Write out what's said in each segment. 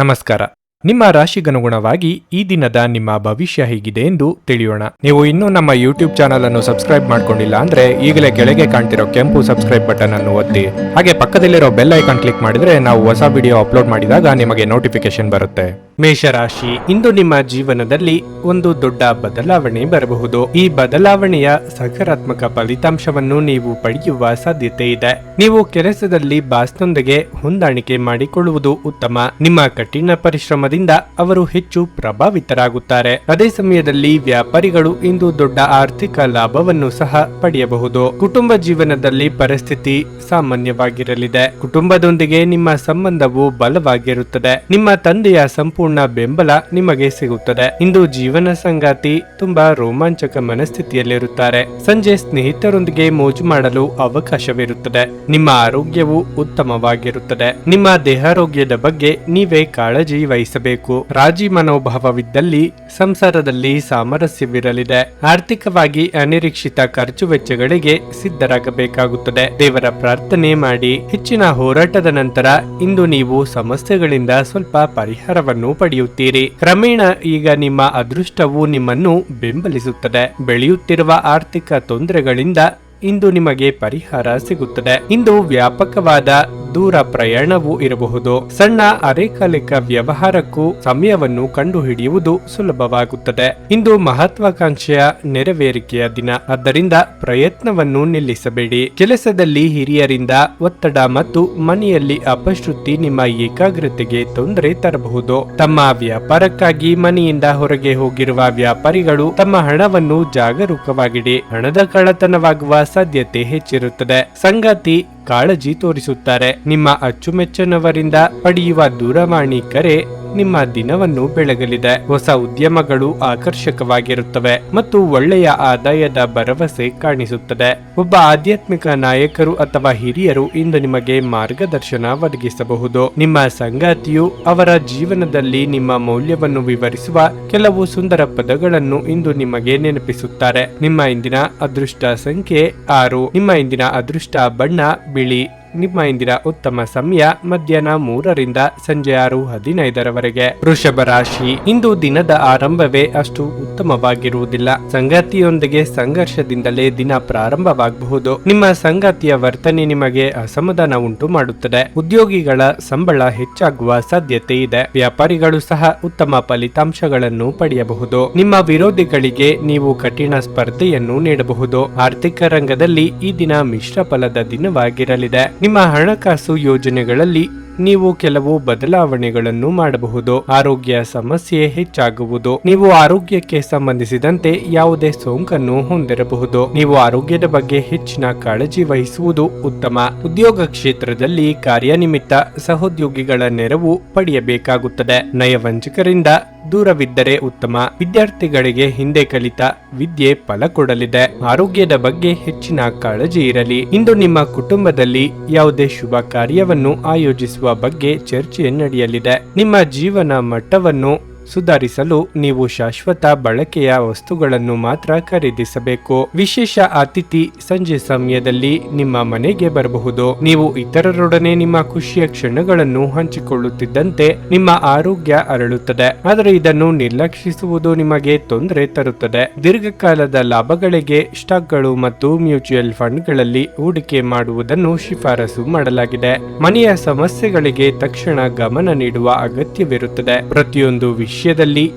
ನಮಸ್ಕಾರ. ನಿಮ್ಮ ರಾಶಿಗನುಗುಣವಾಗಿ ಈ ದಿನದ ನಿಮ್ಮ ಭವಿಷ್ಯ ಹೇಗಿದೆ ಎಂದು ತಿಳಿಯೋಣ. ನೀವು ಇನ್ನೂ ನಮ್ಮ ಯೂಟ್ಯೂಬ್ ಚಾನಲ್ ಅನ್ನು ಸಬ್ಸ್ಕ್ರೈಬ್ ಮಾಡ್ಕೊಂಡಿಲ್ಲ ಅಂದ್ರೆ ಈಗಲೇ ಕೆಳಗೆ ಕಾಣ್ತಿರೋ ಕೆಂಪು ಸಬ್ಸ್ಕ್ರೈಬ್ ಬಟನ್ ಅನ್ನು ಒತ್ತಿ, ಹಾಗೆ ಪಕ್ಕದಲ್ಲಿರೋ ಬೆಲ್ ಐಕಾನ್ ಕ್ಲಿಕ್ ಮಾಡಿದ್ರೆ ನಾವು ಹೊಸ ವಿಡಿಯೋ ಅಪ್ಲೋಡ್ ಮಾಡಿದಾಗ ನಿಮಗೆ ನೋಟಿಫಿಕೇಶನ್ ಬರುತ್ತೆ. ಮೇಷರಾಶಿ, ಇಂದು ನಿಮ್ಮ ಜೀವನದಲ್ಲಿ ಒಂದು ದೊಡ್ಡ ಬದಲಾವಣೆ ಬರಬಹುದು. ಈ ಬದಲಾವಣೆಯ ಸಕಾರಾತ್ಮಕ ಫಲಿತಾಂಶವನ್ನು ನೀವು ಪಡೆಯುವ ಸಾಧ್ಯತೆ ಇದೆ. ನೀವು ಕೆಲಸದಲ್ಲಿ ಬಾಸ್ನೊಂದಿಗೆ ಹೊಂದಾಣಿಕೆ ಮಾಡಿಕೊಳ್ಳುವುದು ಉತ್ತಮ. ನಿಮ್ಮ ಕಠಿಣ ಪರಿಶ್ರಮದಿಂದ ಅವರು ಹೆಚ್ಚು ಪ್ರಭಾವಿತರಾಗುತ್ತಾರೆ. ಅದೇ ಸಮಯದಲ್ಲಿ ವ್ಯಾಪಾರಿಗಳು ಇಂದು ದೊಡ್ಡ ಆರ್ಥಿಕ ಲಾಭವನ್ನು ಸಹ ಪಡೆಯಬಹುದು. ಕುಟುಂಬ ಜೀವನದಲ್ಲಿ ಪರಿಸ್ಥಿತಿ ಸಾಮಾನ್ಯವಾಗಿರಲಿದೆ. ಕುಟುಂಬದೊಂದಿಗೆ ನಿಮ್ಮ ಸಂಬಂಧವು ಬಲವಾಗಿರುತ್ತದೆ. ನಿಮ್ಮ ತಂದೆಯ ಸಂಪೂರ್ಣ ಬೆಂಬಲ ನಿಮಗೆ ಸಿಗುತ್ತದೆ. ಇಂದು ಜೀವನ ಸಂಗಾತಿ ತುಂಬಾ ರೋಮಾಂಚಕ ಮನಸ್ಥಿತಿಯಲ್ಲಿರುತ್ತಾರೆ. ಸಂಜೆ ಸ್ನೇಹಿತರೊಂದಿಗೆ ಮೋಜು ಮಾಡಲು ಅವಕಾಶವಿರುತ್ತದೆ. ನಿಮ್ಮ ಆರೋಗ್ಯವು ಉತ್ತಮವಾಗಿರುತ್ತದೆ. ನಿಮ್ಮ ದೇಹಾರೋಗ್ಯದ ಬಗ್ಗೆ ನೀವೇ ಕಾಳಜಿ ವಹಿಸಬೇಕು. ರಾಜಿ ಮನೋಭಾವವಿದ್ದಲ್ಲಿ ಸಂಸಾರದಲ್ಲಿ ಸಾಮರಸ್ಯವಿರಲಿದೆ. ಆರ್ಥಿಕವಾಗಿ ಅನಿರೀಕ್ಷಿತ ಖರ್ಚು ವೆಚ್ಚಗಳಿಗೆ ಸಿದ್ಧರಾಗಬೇಕಾಗುತ್ತದೆ. ದೇವರ ಪ್ರಾರ್ಥನೆ ಮಾಡಿ. ಹೆಚ್ಚಿನ ಹೋರಾಟದ ನಂತರ ಇಂದು ನೀವು ಸಮಸ್ಯೆಗಳಿಂದ ಸ್ವಲ್ಪ ಪರಿಹಾರವನ್ನು ಪಡೆಯುತ್ತೀರಿ. ಕ್ರಮೇಣ ಈಗ ನಿಮ್ಮ ಅದೃಷ್ಟವು ನಿಮ್ಮನ್ನು ಬೆಂಬಲಿಸುತ್ತದೆ. ಬೆಳೆಯುತ್ತಿರುವ ಆರ್ಥಿಕ ತೊಂದರೆಗಳಿಂದ ಇಂದು ನಿಮಗೆ ಪರಿಹಾರ ಸಿಗುತ್ತದೆ. ಇಂದು ವ್ಯಾಪಕವಾದ ದೂರ ಪ್ರಯಾಣವೂ ಇರಬಹುದು. ಸಣ್ಣ ಅರೆಕಾಲಿಕ ವ್ಯವಹಾರಕ್ಕೂ ಸಮಯವನ್ನು ಕಂಡುಹಿಡಿಯುವುದು ಸುಲಭವಾಗುತ್ತದೆ. ಇಂದು ಮಹತ್ವಾಕಾಂಕ್ಷೆಯ ನೆರವೇರಿಕೆಯ ದಿನ, ಆದ್ದರಿಂದ ಪ್ರಯತ್ನವನ್ನು ನಿಲ್ಲಿಸಬೇಡಿ. ಕೆಲಸದಲ್ಲಿ ಹಿರಿಯರಿಂದ ಒತ್ತಡ ಮತ್ತು ಮನೆಯಲ್ಲಿ ಅಪಶ್ರುತಿ ನಿಮ್ಮ ಏಕಾಗ್ರತೆಗೆ ತೊಂದರೆ ತರಬಹುದು. ತಮ್ಮ ವ್ಯಾಪಾರಕ್ಕಾಗಿ ಮನೆಯಿಂದ ಹೊರಗೆ ಹೋಗಿರುವ ವ್ಯಾಪಾರಿಗಳು ತಮ್ಮ ಹಣವನ್ನು ಜಾಗರೂಕವಾಗಿಡಿ. ಹಣದ ಕಳ್ಳತನವಾಗುವ ಸಾಧ್ಯತೆ ಹೆಚ್ಚಿರುತ್ತದೆ. ಸಂಗಾತಿ ಕಾಳಜಿ ತೋರಿಸುತ್ತಾರೆ. ನಿಮ್ಮ ಅಚ್ಚುಮೆಚ್ಚನವರಿಂದ ಪಡೆಯುವ ದೂರವಾಣಿ ಕರೆ ನಿಮ್ಮ ದಿನವನ್ನು ಬೆಳಗಲಿದೆ. ಹೊಸ ಉದ್ಯಮಗಳು ಆಕರ್ಷಕವಾಗಿರುತ್ತವೆ ಮತ್ತು ಒಳ್ಳೆಯ ಆದಾಯದ ಭರವಸೆ ಕಾಣಿಸುತ್ತದೆ. ಒಬ್ಬ ಆಧ್ಯಾತ್ಮಿಕ ನಾಯಕರು ಅಥವಾ ಹಿರಿಯರು ಇಂದು ನಿಮಗೆ ಮಾರ್ಗದರ್ಶನ ಒದಗಿಸಬಹುದು. ನಿಮ್ಮ ಸಂಗಾತಿಯು ಅವರ ಜೀವನದಲ್ಲಿ ನಿಮ್ಮ ಮೌಲ್ಯವನ್ನು ವಿವರಿಸುವ ಕೆಲವು ಸುಂದರ ಪದಗಳನ್ನು ಇಂದು ನಿಮಗೆ ನೆನಪಿಸುತ್ತಾರೆ. ನಿಮ್ಮ ಇಂದಿನ ಅದೃಷ್ಟ ಸಂಖ್ಯೆ 6. ನಿಮ್ಮ ಇಂದಿನ ಅದೃಷ್ಟ ಬಣ್ಣ ಬಿಳಿ. ನಿಮ್ಮ ಇಂದಿನ ಉತ್ತಮ ಸಮಯ ಮಧ್ಯಾಹ್ನ 3ರಿಂದ ಸಂಜೆ 6:15 ವೃಷಭ ರಾಶಿ, ಇಂದು ದಿನದ ಆರಂಭವೇ ಅಷ್ಟು ಉತ್ತಮವಾಗಿರುವುದಿಲ್ಲ. ಸಂಗಾತಿಯೊಂದಿಗೆ ಸಂಘರ್ಷದಿಂದಲೇ ದಿನ ಪ್ರಾರಂಭವಾಗಬಹುದು. ನಿಮ್ಮ ಸಂಗಾತಿಯ ವರ್ತನೆ ನಿಮಗೆ ಅಸಮಾಧಾನ ಉಂಟು ಮಾಡುತ್ತದೆ. ಉದ್ಯೋಗಿಗಳ ಸಂಬಳ ಹೆಚ್ಚಾಗುವ ಸಾಧ್ಯತೆ ಇದೆ. ವ್ಯಾಪಾರಿಗಳು ಸಹ ಉತ್ತಮ ಫಲಿತಾಂಶಗಳನ್ನು ಪಡೆಯಬಹುದು. ನಿಮ್ಮ ವಿರೋಧಿಗಳಿಗೆ ನೀವು ಕಠಿಣ ಸ್ಪರ್ಧೆಯನ್ನು ನೀಡಬಹುದು. ಆರ್ಥಿಕ ರಂಗದಲ್ಲಿ ಈ ದಿನ ಮಿಶ್ರ ಫಲದ ದಿನವಾಗಿರಲಿದೆ. ನಿಮ್ಮ ಹಣಕಾಸು ಯೋಜನೆಗಳಲ್ಲಿ ನೀವು ಕೆಲವು ಬದಲಾವಣೆಗಳನ್ನು ಮಾಡಬಹುದು. ಆರೋಗ್ಯ ಸಮಸ್ಯೆ ಹೆಚ್ಚಾಗುವುದು. ನೀವು ಆರೋಗ್ಯಕ್ಕೆ ಸಂಬಂಧಿಸಿದಂತೆ ಯಾವುದೇ ಸೋಂಕನ್ನು ಹೊಂದಿರಬಹುದು. ನೀವು ಆರೋಗ್ಯದ ಬಗ್ಗೆ ಹೆಚ್ಚಿನ ಕಾಳಜಿ ವಹಿಸುವುದು ಉತ್ತಮ. ಉದ್ಯೋಗ ಕ್ಷೇತ್ರದಲ್ಲಿ ಕಾರ್ಯನಿಮಿತ್ತ ಸಹೋದ್ಯೋಗಿಗಳ ನೆರವು ಪಡೆಯಬೇಕಾಗುತ್ತದೆ. ನಯವಂಚಕರಿಂದ ದೂರವಿದ್ದರೆ ಉತ್ತಮ. ವಿದ್ಯಾರ್ಥಿಗಳಿಗೆ ಹಿಂದೆ ಕಲಿತ ವಿದ್ಯೆ ಫಲ ಕೊಡಲಿದೆ. ಆರೋಗ್ಯದ ಬಗ್ಗೆ ಹೆಚ್ಚಿನ ಕಾಳಜಿ ಇರಲಿ. ಇಂದು ನಿಮ್ಮ ಕುಟುಂಬದಲ್ಲಿ ಯಾವುದೇ ಶುಭ ಕಾರ್ಯವನ್ನು ಆಯೋಜಿಸುವ ಬಗ್ಗೆ ಚರ್ಚೆ ನಡೆಯಲಿದೆ. ನಿಮ್ಮ ಜೀವನ ಮಟ್ಟವನ್ನು ಸುಧಾರಿಸಲು ನೀವು ಶಾಶ್ವತ ಬಳಕೆಯ ವಸ್ತುಗಳನ್ನು ಮಾತ್ರ ಖರೀದಿಸಬೇಕು. ವಿಶೇಷ ಅತಿಥಿ ಸಂಜೆ ಸಮಯದಲ್ಲಿ ನಿಮ್ಮ ಮನೆಗೆ ಬರಬಹುದು. ನೀವು ಇತರರೊಡನೆ ನಿಮ್ಮ ಖುಷಿಯ ಕ್ಷಣಗಳನ್ನು ಹಂಚಿಕೊಳ್ಳುತ್ತಿದ್ದಂತೆ ನಿಮ್ಮ ಆರೋಗ್ಯ ಅರಳುತ್ತದೆ. ಆದರೆ ಇದನ್ನು ನಿರ್ಲಕ್ಷಿಸುವುದು ನಿಮಗೆ ತೊಂದರೆ ತರುತ್ತದೆ. ದೀರ್ಘಕಾಲದ ಲಾಭಗಳಿಗೆ ಸ್ಟಾಕ್ಗಳು ಮತ್ತು ಮ್ಯೂಚುವಲ್ ಫಂಡ್ಗಳಲ್ಲಿ ಹೂಡಿಕೆ ಮಾಡುವುದನ್ನು ಶಿಫಾರಸು ಮಾಡಲಾಗಿದೆ. ಮನೆಯ ಸಮಸ್ಯೆಗಳಿಗೆ ತಕ್ಷಣ ಗಮನ ನೀಡುವ ಅಗತ್ಯವಿರುತ್ತದೆ. ಪ್ರತಿಯೊಂದು ವಿಷಯದಲ್ಲಿ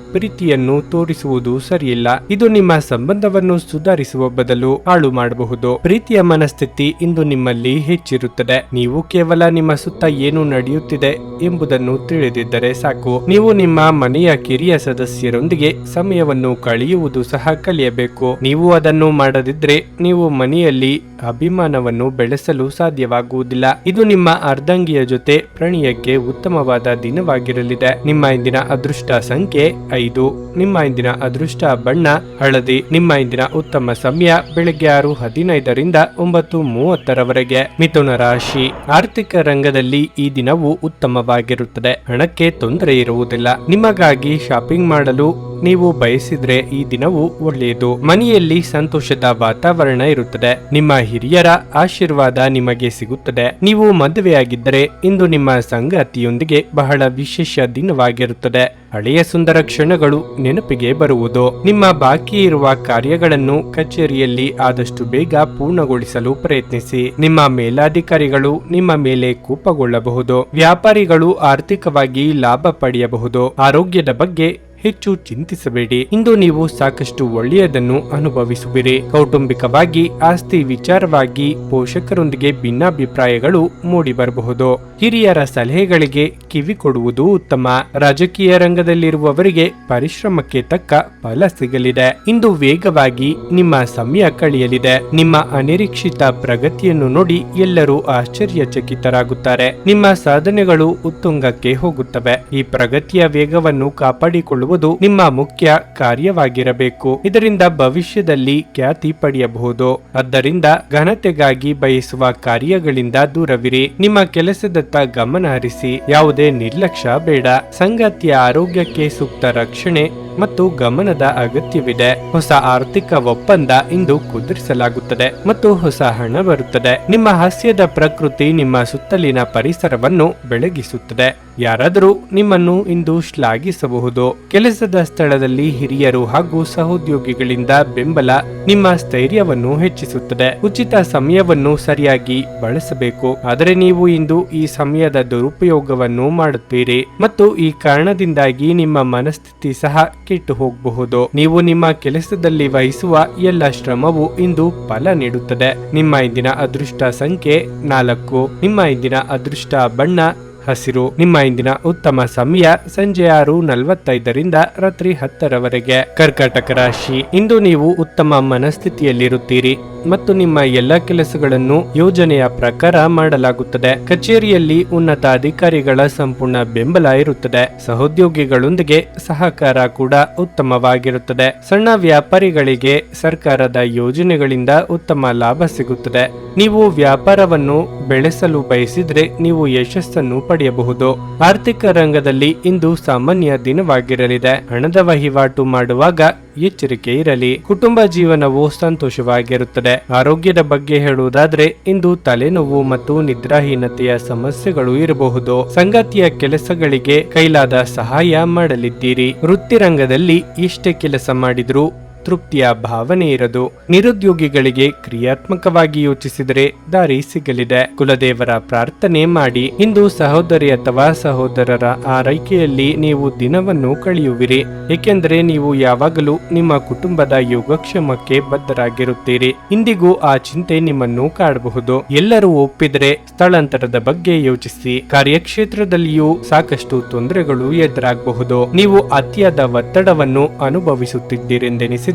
ಪ್ರೀತಿಯನ್ನು ತೋರಿಸುವುದು ಸರಿಯಿಲ್ಲ. ಇದು ನಿಮ್ಮ ಸಂಬಂಧವನ್ನು ಸುಧಾರಿಸುವ ಬದಲು ಹಾಳು ಮಾಡಬಹುದು. ಪ್ರೀತಿಯ ಮನಸ್ಥಿತಿ ಇಂದು ನಿಮ್ಮಲ್ಲಿ ಹೆಚ್ಚಿರುತ್ತದೆ. ನೀವು ಕೇವಲ ನಿಮ್ಮ ಸುತ್ತ ಏನು ನಡೆಯುತ್ತಿದೆ ಎಂಬುದನ್ನು ತಿಳಿದಿದ್ದರೆ ಸಾಕು. ನೀವು ನಿಮ್ಮ ಮನೆಯ ಕಿರಿಯ ಸದಸ್ಯರೊಂದಿಗೆ ಸಮಯವನ್ನು ಕಳೆಯುವುದು ಸಹ ಕಲಿಯಬೇಕು. ನೀವು ಅದನ್ನು ಮಾಡದಿದ್ರೆ ನೀವು ಮನೆಯಲ್ಲಿ ಅಭಿಮಾನವನ್ನು ಬೆಳೆಸಲು ಸಾಧ್ಯವಾಗುವುದಿಲ್ಲ. ಇದು ನಿಮ್ಮ ಅರ್ಧಾಂಗಿಯ ಜೊತೆ ಪ್ರಣಯಕ್ಕೆ ಉತ್ತಮವಾದ ದಿನವಾಗಿರಲಿದೆ. ನಿಮ್ಮ ಇಂದಿನ ಅದೃಷ್ಟ ಸಂಖ್ಯೆ 5. ನಿಮ್ಮ ಇಂದಿನ ಅದೃಷ್ಟ ಬಣ್ಣ ಹಳದಿ. ನಿಮ್ಮ ಇಂದಿನ ಉತ್ತಮ ಸಮಯ ಬೆಳಗ್ಗೆ 6:15ರಿಂದ 9:30 ಮಿಥುನ ರಾಶಿ, ಆರ್ಥಿಕ ರಂಗದಲ್ಲಿ ಈ ದಿನವು ಉತ್ತಮವಾಗಿರುತ್ತದೆ. ಹಣಕ್ಕೆ ತೊಂದರೆ ಇರುವುದಿಲ್ಲ. ನಿಮಗಾಗಿ ಶಾಪಿಂಗ್ ಮಾಡಲು ನೀವು ಬಯಸಿದ್ರೆ ಈ ದಿನವು ಒಳ್ಳೆಯದು. ಮನೆಯಲ್ಲಿ ಸಂತೋಷದ ವಾತಾವರಣ ಇರುತ್ತದೆ. ನಿಮ್ಮ ಹಿರಿಯರ ಆಶೀರ್ವಾದ ನಿಮಗೆ ಸಿಗುತ್ತದೆ. ನೀವು ಮದುವೆಯಾಗಿದ್ದರೆ ಇಂದು ನಿಮ್ಮ ಸಂಗಾತಿಯೊಂದಿಗೆ ಬಹಳ ವಿಶೇಷ ದಿನವಾಗಿರುತ್ತದೆ. ಹಳೆಯ ಸುಂದರ ಕ್ಷಣಗಳು ನೆನಪಿಗೆ ಬರುವುದು. ನಿಮ್ಮ ಬಾಕಿ ಇರುವ ಕಾರ್ಯಗಳನ್ನು ಕಚೇರಿಯಲ್ಲಿ ಆದಷ್ಟು ಬೇಗ ಪೂರ್ಣಗೊಳಿಸಲು ಪ್ರಯತ್ನಿಸಿ. ನಿಮ್ಮ ಮೇಲಾಧಿಕಾರಿಗಳು ನಿಮ್ಮ ಮೇಲೆ ಕೋಪಗೊಳ್ಳಬಹುದು. ವ್ಯಾಪಾರಿಗಳು ಆರ್ಥಿಕವಾಗಿ ಲಾಭ ಪಡೆಯಬಹುದು. ಆರೋಗ್ಯದ ಬಗ್ಗೆ ಹೆಚ್ಚು ಚಿಂತಿಸಬೇಡಿ. ಇಂದು ನೀವು ಸಾಕಷ್ಟು ಒಳ್ಳೆಯದನ್ನು ಅನುಭವಿಸುವಿರಿ. ಕೌಟುಂಬಿಕವಾಗಿ ಆಸ್ತಿ ವಿಚಾರವಾಗಿ ಪೋಷಕರೊಂದಿಗೆ ಭಿನ್ನಾಭಿಪ್ರಾಯಗಳು ಮೂಡಿ ಬರಬಹುದು. ಹಿರಿಯರ ಸಲಹೆಗಳಿಗೆ ಕಿವಿ ಕೊಡುವುದು ಉತ್ತಮ. ರಾಜಕೀಯ ರಂಗದಲ್ಲಿರುವವರಿಗೆ ಪರಿಶ್ರಮಕ್ಕೆ ತಕ್ಕ ಫಲ ಸಿಗಲಿದೆ. ಇಂದು ವೇಗವಾಗಿ ನಿಮ್ಮ ಸಮಯ ಕಳೆಯಲಿದೆ. ನಿಮ್ಮ ಅನಿರೀಕ್ಷಿತ ಪ್ರಗತಿಯನ್ನು ನೋಡಿ ಎಲ್ಲರೂ ಆಶ್ಚರ್ಯಚಕಿತರಾಗುತ್ತಾರೆ. ನಿಮ್ಮ ಸಾಧನೆಗಳು ಉತ್ತುಂಗಕ್ಕೆ ಹೋಗುತ್ತವೆ. ಈ ಪ್ರಗತಿಯ ವೇಗವನ್ನು ಕಾಪಾಡಿಕೊಳ್ಳುವ ನಿಮ್ಮ ಮುಖ್ಯ ಕಾರ್ಯವಾಗಿರಬೇಕು. ಇದರಿಂದ ಭವಿಷ್ಯದಲ್ಲಿ ಖ್ಯಾತಿ ಪಡೆಯಬಹುದು. ಆದ್ದರಿಂದ ಘನತೆಗಾಗಿ ಬಯಸುವ ಕಾರ್ಯಗಳಿಂದ ದೂರವಿರಿ. ನಿಮ್ಮ ಕೆಲಸದತ್ತ ಗಮನ ಹರಿಸಿ. ಯಾವುದೇ ನಿರ್ಲಕ್ಷ್ಯ ಬೇಡ. ಸಂಗಾತಿಯ ಆರೋಗ್ಯಕ್ಕೆ ಸೂಕ್ತ ರಕ್ಷಣೆ ಮತ್ತು ಗಮನದ ಅಗತ್ಯವಿದೆ. ಹೊಸ ಆರ್ಥಿಕ ಒಪ್ಪಂದ ಇಂದು ಕುದುರಿಸಲಾಗುತ್ತದೆ ಮತ್ತು ಹೊಸ ಹಣ ಬರುತ್ತದೆ. ನಿಮ್ಮ ಹಾಸ್ಯದ ಪ್ರಕೃತಿ ನಿಮ್ಮ ಸುತ್ತಲಿನ ಪರಿಸರವನ್ನು ಬೆಳಗಿಸುತ್ತದೆ. ಯಾರಾದರೂ ನಿಮ್ಮನ್ನು ಇಂದು ಶ್ಲಾಘಿಸಬಹುದು. ಕೆಲಸದ ಸ್ಥಳದಲ್ಲಿ ಹಿರಿಯರು ಹಾಗೂ ಸಹೋದ್ಯೋಗಿಗಳಿಂದ ಬೆಂಬಲ ನಿಮ್ಮ ಸ್ಥೈರ್ಯವನ್ನು ಹೆಚ್ಚಿಸುತ್ತದೆ. ಉಚಿತ ಸಮಯವನ್ನು ಸರಿಯಾಗಿ ಬಳಸಬೇಕು. ಆದರೆ ನೀವು ಇಂದು ಈ ಸಮಯದ ದುರುಪಯೋಗವನ್ನು ಮಾಡುತ್ತೀರಿ ಮತ್ತು ಈ ಕಾರಣದಿಂದಾಗಿ ನಿಮ್ಮ ಮನಸ್ಥಿತಿ ಸಹ ಕೆಟ್ಟು ಹೋಗಬಹುದು. ನೀವು ನಿಮ್ಮ ಕೆಲಸದಲ್ಲಿ ವಹಿಸುವ ಎಲ್ಲ ಶ್ರಮವು ಇಂದು ಫಲ ನೀಡುತ್ತದೆ. ನಿಮ್ಮ ಇಂದಿನ ಅದೃಷ್ಟ ಸಂಖ್ಯೆ 4. ನಿಮ್ಮ ಇಂದಿನ ಅದೃಷ್ಟ ಬಣ್ಣ ಹಸಿರು. ನಿಮ್ಮ ಇಂದಿನ ಉತ್ತಮ ಸಮಯ ಸಂಜೆ 6:45ರಿಂದ ರಾತ್ರಿ 10ರವರೆಗೆ. ಕರ್ಕಾಟಕ ರಾಶಿ. ಇಂದು ನೀವು ಉತ್ತಮ ಮನಸ್ಥಿತಿಯಲ್ಲಿರುತ್ತೀರಿ ಮತ್ತು ನಿಮ್ಮ ಎಲ್ಲ ಕೆಲಸಗಳನ್ನು ಯೋಜನೆಯ ಪ್ರಕಾರ ಮಾಡಲಾಗುತ್ತದೆ. ಕಚೇರಿಯಲ್ಲಿ ಉನ್ನತ ಅಧಿಕಾರಿಗಳ ಸಂಪೂರ್ಣ ಬೆಂಬಲ ಇರುತ್ತದೆ. ಸಹೋದ್ಯೋಗಿಗಳೊಂದಿಗೆ ಸಹಕಾರ ಕೂಡ ಉತ್ತಮವಾಗಿರುತ್ತದೆ. ಸಣ್ಣ ವ್ಯಾಪಾರಿಗಳಿಗೆ ಸರ್ಕಾರದ ಯೋಜನೆಗಳಿಂದ ಉತ್ತಮ ಲಾಭ ಸಿಗುತ್ತದೆ. ನೀವು ವ್ಯಾಪಾರವನ್ನು ಬೆಳೆಸಲು ಬಯಸಿದ್ರೆ ನೀವು ಯಶಸ್ಸನ್ನು ಪಡೆಯಬಹುದು. ಆರ್ಥಿಕ ರಂಗದಲ್ಲಿ ಇಂದು ಸಾಮಾನ್ಯ ದಿನವಾಗಿರಲಿದೆ. ಹಣದ ವಹಿವಾಟು ಮಾಡುವಾಗ ಎಚ್ಚರಿಕೆ ಇರಲಿ. ಕುಟುಂಬ ಜೀವನವು ಸಂತೋಷವಾಗಿರುತ್ತದೆ. ಆರೋಗ್ಯದ ಬಗ್ಗೆ ಹೇಳುವುದಾದ್ರೆ ಇಂದು ತಲೆನೋವು ಮತ್ತು ನಿದ್ರಾಹೀನತೆಯ ಸಮಸ್ಯೆಗಳು ಇರಬಹುದು. ಸಂಗಾತಿಯ ಕೆಲಸಗಳಿಗೆ ಕೈಲಾದ ಸಹಾಯ ಮಾಡಲಿದ್ದೀರಿ. ವೃತ್ತಿರಂಗದಲ್ಲಿ ಎಷ್ಟೇ ಕೆಲಸ ಮಾಡಿದ್ರೂ ತೃಪ್ತಿಯ ಭಾವನೆ ಇರದು. ನಿರುದ್ಯೋಗಿಗಳಿಗೆ ಕ್ರಿಯಾತ್ಮಕವಾಗಿ ಯೋಚಿಸಿದರೆ ದಾರಿ ಸಿಗಲಿದೆ. ಕುಲದೇವರ ಪ್ರಾರ್ಥನೆ ಮಾಡಿ. ಇಂದು ಸಹೋದರಿ ಅಥವಾ ಸಹೋದರರ ಆರೈಕೆಯಲ್ಲಿ ನೀವು ದಿನವನ್ನು ಕಳೆಯುವಿರಿ, ಏಕೆಂದರೆ ನೀವು ಯಾವಾಗಲೂ ನಿಮ್ಮ ಕುಟುಂಬದ ಯೋಗಕ್ಷೇಮಕ್ಕೆ ಬದ್ಧರಾಗಿರುತ್ತೀರಿ. ಇಂದಿಗೂ ಆ ಚಿಂತೆ ನಿಮ್ಮನ್ನು ಕಾಡಬಹುದು. ಎಲ್ಲರೂ ಒಪ್ಪಿದರೆ ಸ್ಥಳಾಂತರದ ಬಗ್ಗೆ ಯೋಚಿಸಿ. ಕಾರ್ಯಕ್ಷೇತ್ರದಲ್ಲಿಯೂ ಸಾಕಷ್ಟು ತೊಂದರೆಗಳು ಎದುರಾಗಬಹುದು. ನೀವು ಅತಿಯಾದ ಒತ್ತಡವನ್ನು ಅನುಭವಿಸುತ್ತಿದ್ದೀರೆಂದೆನಿಸಿ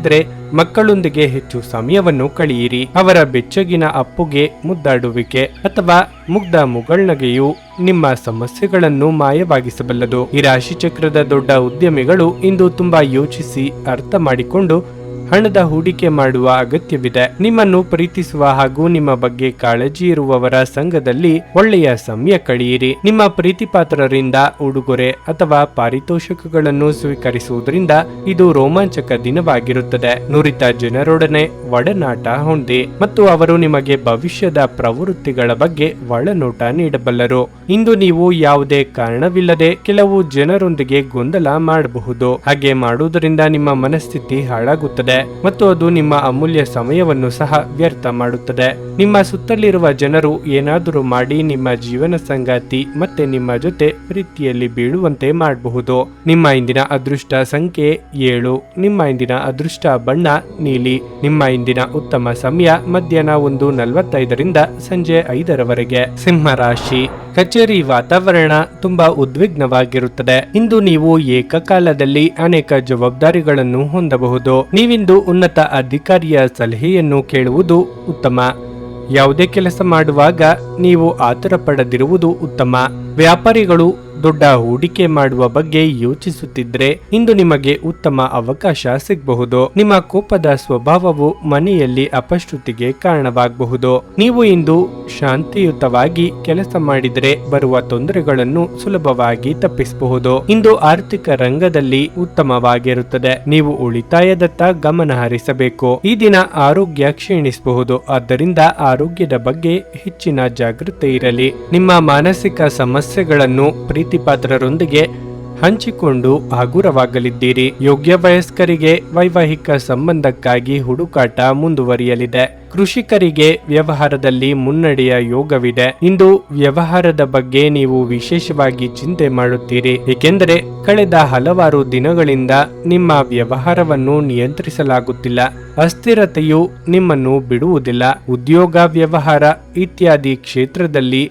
ಮಕ್ಕಳೊಂದಿಗೆ ಹೆಚ್ಚು ಸಮಯವನ್ನು ಕಳೆಯಿರಿ. ಅವರ ಬೆಚ್ಚಗಿನ ಅಪ್ಪುಗೆ ಮುದ್ದಾಡುವಿಕೆ ಅಥವಾ ಮುಗ್ಧ ಮುಗುಳ್ನಗೆಯು ನಿಮ್ಮ ಸಮಸ್ಯೆಗಳನ್ನು ಮಾಯವಾಗಿಸಬಲ್ಲದು. ಈ ರಾಶಿಚಕ್ರದ ದೊಡ್ಡ ಉದ್ಯಮಿಗಳು ಇಂದು ತುಂಬಾ ಯೋಚಿಸಿ ಅರ್ಥ ಮಾಡಿಕೊಂಡು ಹಣದ ಹೂಡಿಕೆ ಮಾಡುವ ಅಗತ್ಯವಿದೆ. ನಿಮ್ಮನ್ನು ಪ್ರೀತಿಸುವ ಹಾಗೂ ನಿಮ್ಮ ಬಗ್ಗೆ ಕಾಳಜಿ ಇರುವವರ ಸಂಘದಲ್ಲಿ ಒಳ್ಳೆಯ ಸಮಯ ಕಳೆಯಿರಿ. ನಿಮ್ಮ ಪ್ರೀತಿಪಾತ್ರರಿಂದ ಉಡುಗೊರೆ ಅಥವಾ ಪಾರಿತೋಷಕಗಳನ್ನು ಸ್ವೀಕರಿಸುವುದರಿಂದ ಇದು ರೋಮಾಂಚಕ ದಿನವಾಗಿರುತ್ತದೆ. ನುರಿತ ಜನರೊಡನೆ ಒಡನಾಟ ಹೊಂದಿ ಮತ್ತು ಅವರು ನಿಮಗೆ ಭವಿಷ್ಯದ ಪ್ರವೃತ್ತಿಗಳ ಬಗ್ಗೆ ಒಳನೋಟ ನೀಡಬಲ್ಲರು. ಇಂದು ನೀವು ಯಾವುದೇ ಕಾರಣವಿಲ್ಲದೆ ಕೆಲವು ಜನರೊಂದಿಗೆ ಗೊಂದಲ ಮಾಡಬಹುದು. ಹಾಗೆ ಮಾಡುವುದರಿಂದ ನಿಮ್ಮ ಮನಸ್ಥಿತಿ ಹಾಳಾಗುತ್ತದೆ ಮತ್ತು ಅದು ನಿಮ್ಮ ಅಮೂಲ್ಯ ಸಮಯವನ್ನು ಸಹ ವ್ಯರ್ಥ ಮಾಡುತ್ತದೆ. ನಿಮ್ಮ ಸುತ್ತಲಿರುವ ಜನರು ಏನಾದರೂ ಮಾಡಿ ನಿಮ್ಮ ಜೀವನ ಸಂಗಾತಿ ಮತ್ತೆ ನಿಮ್ಮ ಜೊತೆ ಪ್ರೀತಿಯಲ್ಲಿ ಬೀಳುವಂತೆ ಮಾಡಬಹುದು. ನಿಮ್ಮ ಇಂದಿನ ಅದೃಷ್ಟ ಸಂಖ್ಯೆ 7. ನಿಮ್ಮ ಇಂದಿನ ಅದೃಷ್ಟ ಬಣ್ಣ ನೀಲಿ. ನಿಮ್ಮ ಇಂದಿನ ಉತ್ತಮ ಸಮಯ ಮಧ್ಯಾಹ್ನ 1:45ರಿಂದ ಸಂಜೆ 5ರವರೆಗೆ. ಸಿಂಹ ರಾಶಿ. ಕಚೇರಿ ವಾತಾವರಣ ತುಂಬಾ ಉದ್ವಿಗ್ನವಾಗಿರುತ್ತದೆ. ಇಂದು ನೀವು ಏಕಕಾಲದಲ್ಲಿ ಅನೇಕ ಜವಾಬ್ದಾರಿಗಳನ್ನು ಹೊಂದಬಹುದು. ನೀವಿಂದು ಉನ್ನತ ಅಧಿಕಾರಿಯ ಸಲಹೆಯನ್ನು ಕೇಳುವುದು ಉತ್ತಮ. ಯಾವುದೇ ಕೆಲಸ ಮಾಡುವಾಗ ನೀವು ಆತುರ ಪಡದಿರುವುದು ಉತ್ತಮ. ವ್ಯಾಪಾರಿಗಳು ದೊಡ್ಡ ಹೂಡಿಕೆ ಮಾಡುವ ಬಗ್ಗೆ ಯೋಚಿಸುತ್ತಿದ್ರೆ ಇಂದು ನಿಮಗೆ ಉತ್ತಮ ಅವಕಾಶ ಸಿಗಬಹುದು. ನಿಮ್ಮ ಕೋಪದ ಸ್ವಭಾವವು ಮನೆಯಲ್ಲಿ ಅಪಶ್ರುತಿಗೆ ಕಾರಣವಾಗಬಹುದು. ನೀವು ಇಂದು ಶಾಂತಿಯುತವಾಗಿ ಕೆಲಸ ಮಾಡಿದರೆ ಬರುವ ತೊಂದರೆಗಳನ್ನು ಸುಲಭವಾಗಿ ತಪ್ಪಿಸಬಹುದು. ಇಂದು ಆರ್ಥಿಕ ರಂಗದಲ್ಲಿ ಉತ್ತಮವಾಗಿರುತ್ತದೆ. ನೀವು ಉಳಿತಾಯದತ್ತ ಗಮನ ಹರಿಸಬೇಕು. ಈ ದಿನ ಆರೋಗ್ಯ ಕ್ಷೀಣಿಸಬಹುದು. ಆದ್ದರಿಂದ ಆರೋಗ್ಯದ ಬಗ್ಗೆ ಹೆಚ್ಚಿನ ಜಾಗೃತಿ ಇರಲಿ. ನಿಮ್ಮ ಮಾನಸಿಕ ಸಮಸ್ಯೆಗಳನ್ನು ಪ್ರೀತಿಪಾತ್ರರೊಂದಿಗೆ ಹಂಚಿಕೊಂಡು ಹಗುರವಾಗಲಿದ್ದೀರಿ. ಯೋಗ್ಯ ವಯಸ್ಕರಿಗೆ ವೈವಾಹಿಕ ಸಂಬಂಧಕ್ಕಾಗಿ ಹುಡುಕಾಟ ಮುಂದುವರಿಯಲಿದೆ. ಕೃಷಿಕರಿಗೆ ವ್ಯವಹಾರದಲ್ಲಿ ಮುನ್ನಡೆಯ ಯೋಗವಿದೆ. ಇಂದು ವ್ಯವಹಾರದ ಬಗ್ಗೆ ನೀವು ವಿಶೇಷವಾಗಿ ಚಿಂತೆ ಮಾಡುತ್ತೀರಿ, ಏಕೆಂದರೆ ಕಳೆದ ಹಲವಾರು ದಿನಗಳಿಂದ ನಿಮ್ಮ ವ್ಯವಹಾರವನ್ನು ನಿಯಂತ್ರಿಸಲಾಗುತ್ತಿಲ್ಲ. ಅಸ್ಥಿರತೆಯು ನಿಮ್ಮನ್ನು ಬಿಡುವುದಿಲ್ಲ. ಉದ್ಯೋಗ, ವ್ಯವಹಾರ ಇತ್ಯಾದಿ ಕ್ಷೇತ್ರದಲ್ಲಿ